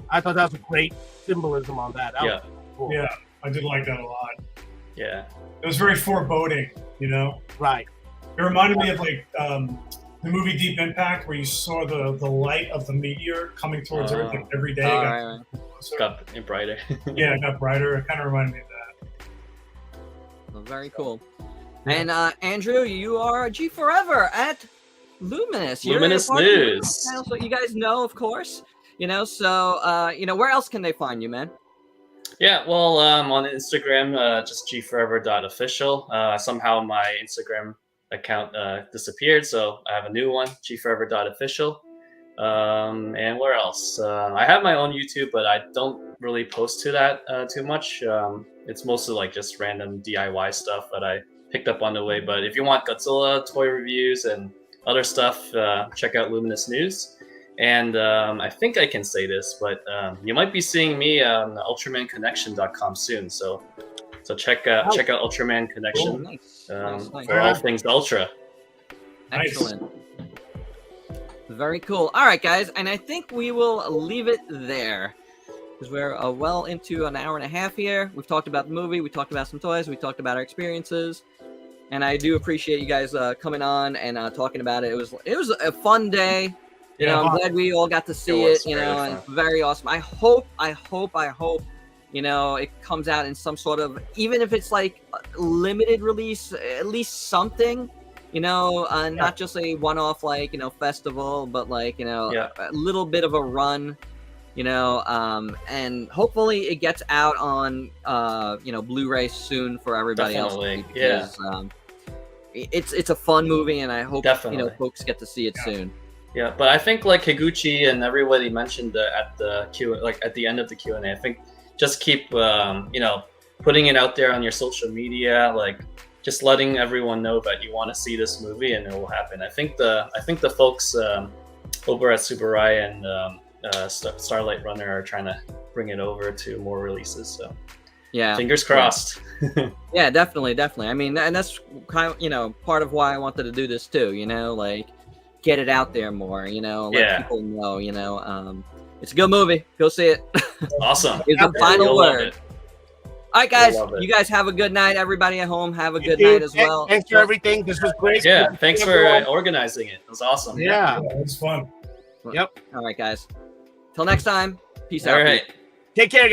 I thought that was a great symbolism on that. That was cool. Yeah. I did like that a lot. Yeah. It was very foreboding, Right. It reminded me of like the movie Deep Impact, where you saw the light of the meteor coming towards Earth like, every day. It got right. closer. Got brighter. Yeah, it got brighter. It kind of reminded me of that. Well, very cool. And Andrew, you are Gforever at Luminous. Luminous News. So you guys know, of course. So where else can they find you, man? Yeah, well, on Instagram, just gforever.official. Somehow my Instagram account disappeared, so I have a new one, gforever.official. And where else? I have my own YouTube, but I don't really post to that too much. It's mostly like just random DIY stuff that I picked up on the way. But if you want Godzilla toy reviews and other stuff, check out Luminous News. And I think I can say this, but you might be seeing me on UltramanConnection.com soon. So check out Ultraman Connection for all things Ultra. Excellent. Nice. Very cool. All right, guys, and I think we will leave it there because we're well into an hour and a half here. We've talked about the movie, we talked about some toys, we talked about our experiences, and I do appreciate you guys coming on and talking about it. It was a fun day. I'm glad we all got to see it. And it's very awesome. I hope, it comes out in some sort of, even if it's like a limited release, at least something. Not just a one-off festival, but a little bit of a run, and hopefully it gets out on Blu-ray soon for everybody else. Because, it's a fun movie, and I hope folks get to see it soon. Yeah, but I think like Higuchi and everybody mentioned at the end of the Q&A, I think just keep putting it out there on your social media, just letting everyone know that you want to see this movie, and it will happen. I think the folks over at Subarai and Starlight Runner are trying to bring it over to more releases. So fingers crossed. Yeah, definitely. I mean, and that's kind of part of why I wanted to do this too. Get it out there more. Let people know. It's a good movie. Go see it. Awesome. It's the final word. All right, guys. You guys have a good night. Everybody at home, have a good night as well. Thanks for everything. This was great. Yeah, thanks for organizing it. It was awesome. Yeah, it was fun. Yep. All right, guys. Till next time. Peace out. All right. Take care.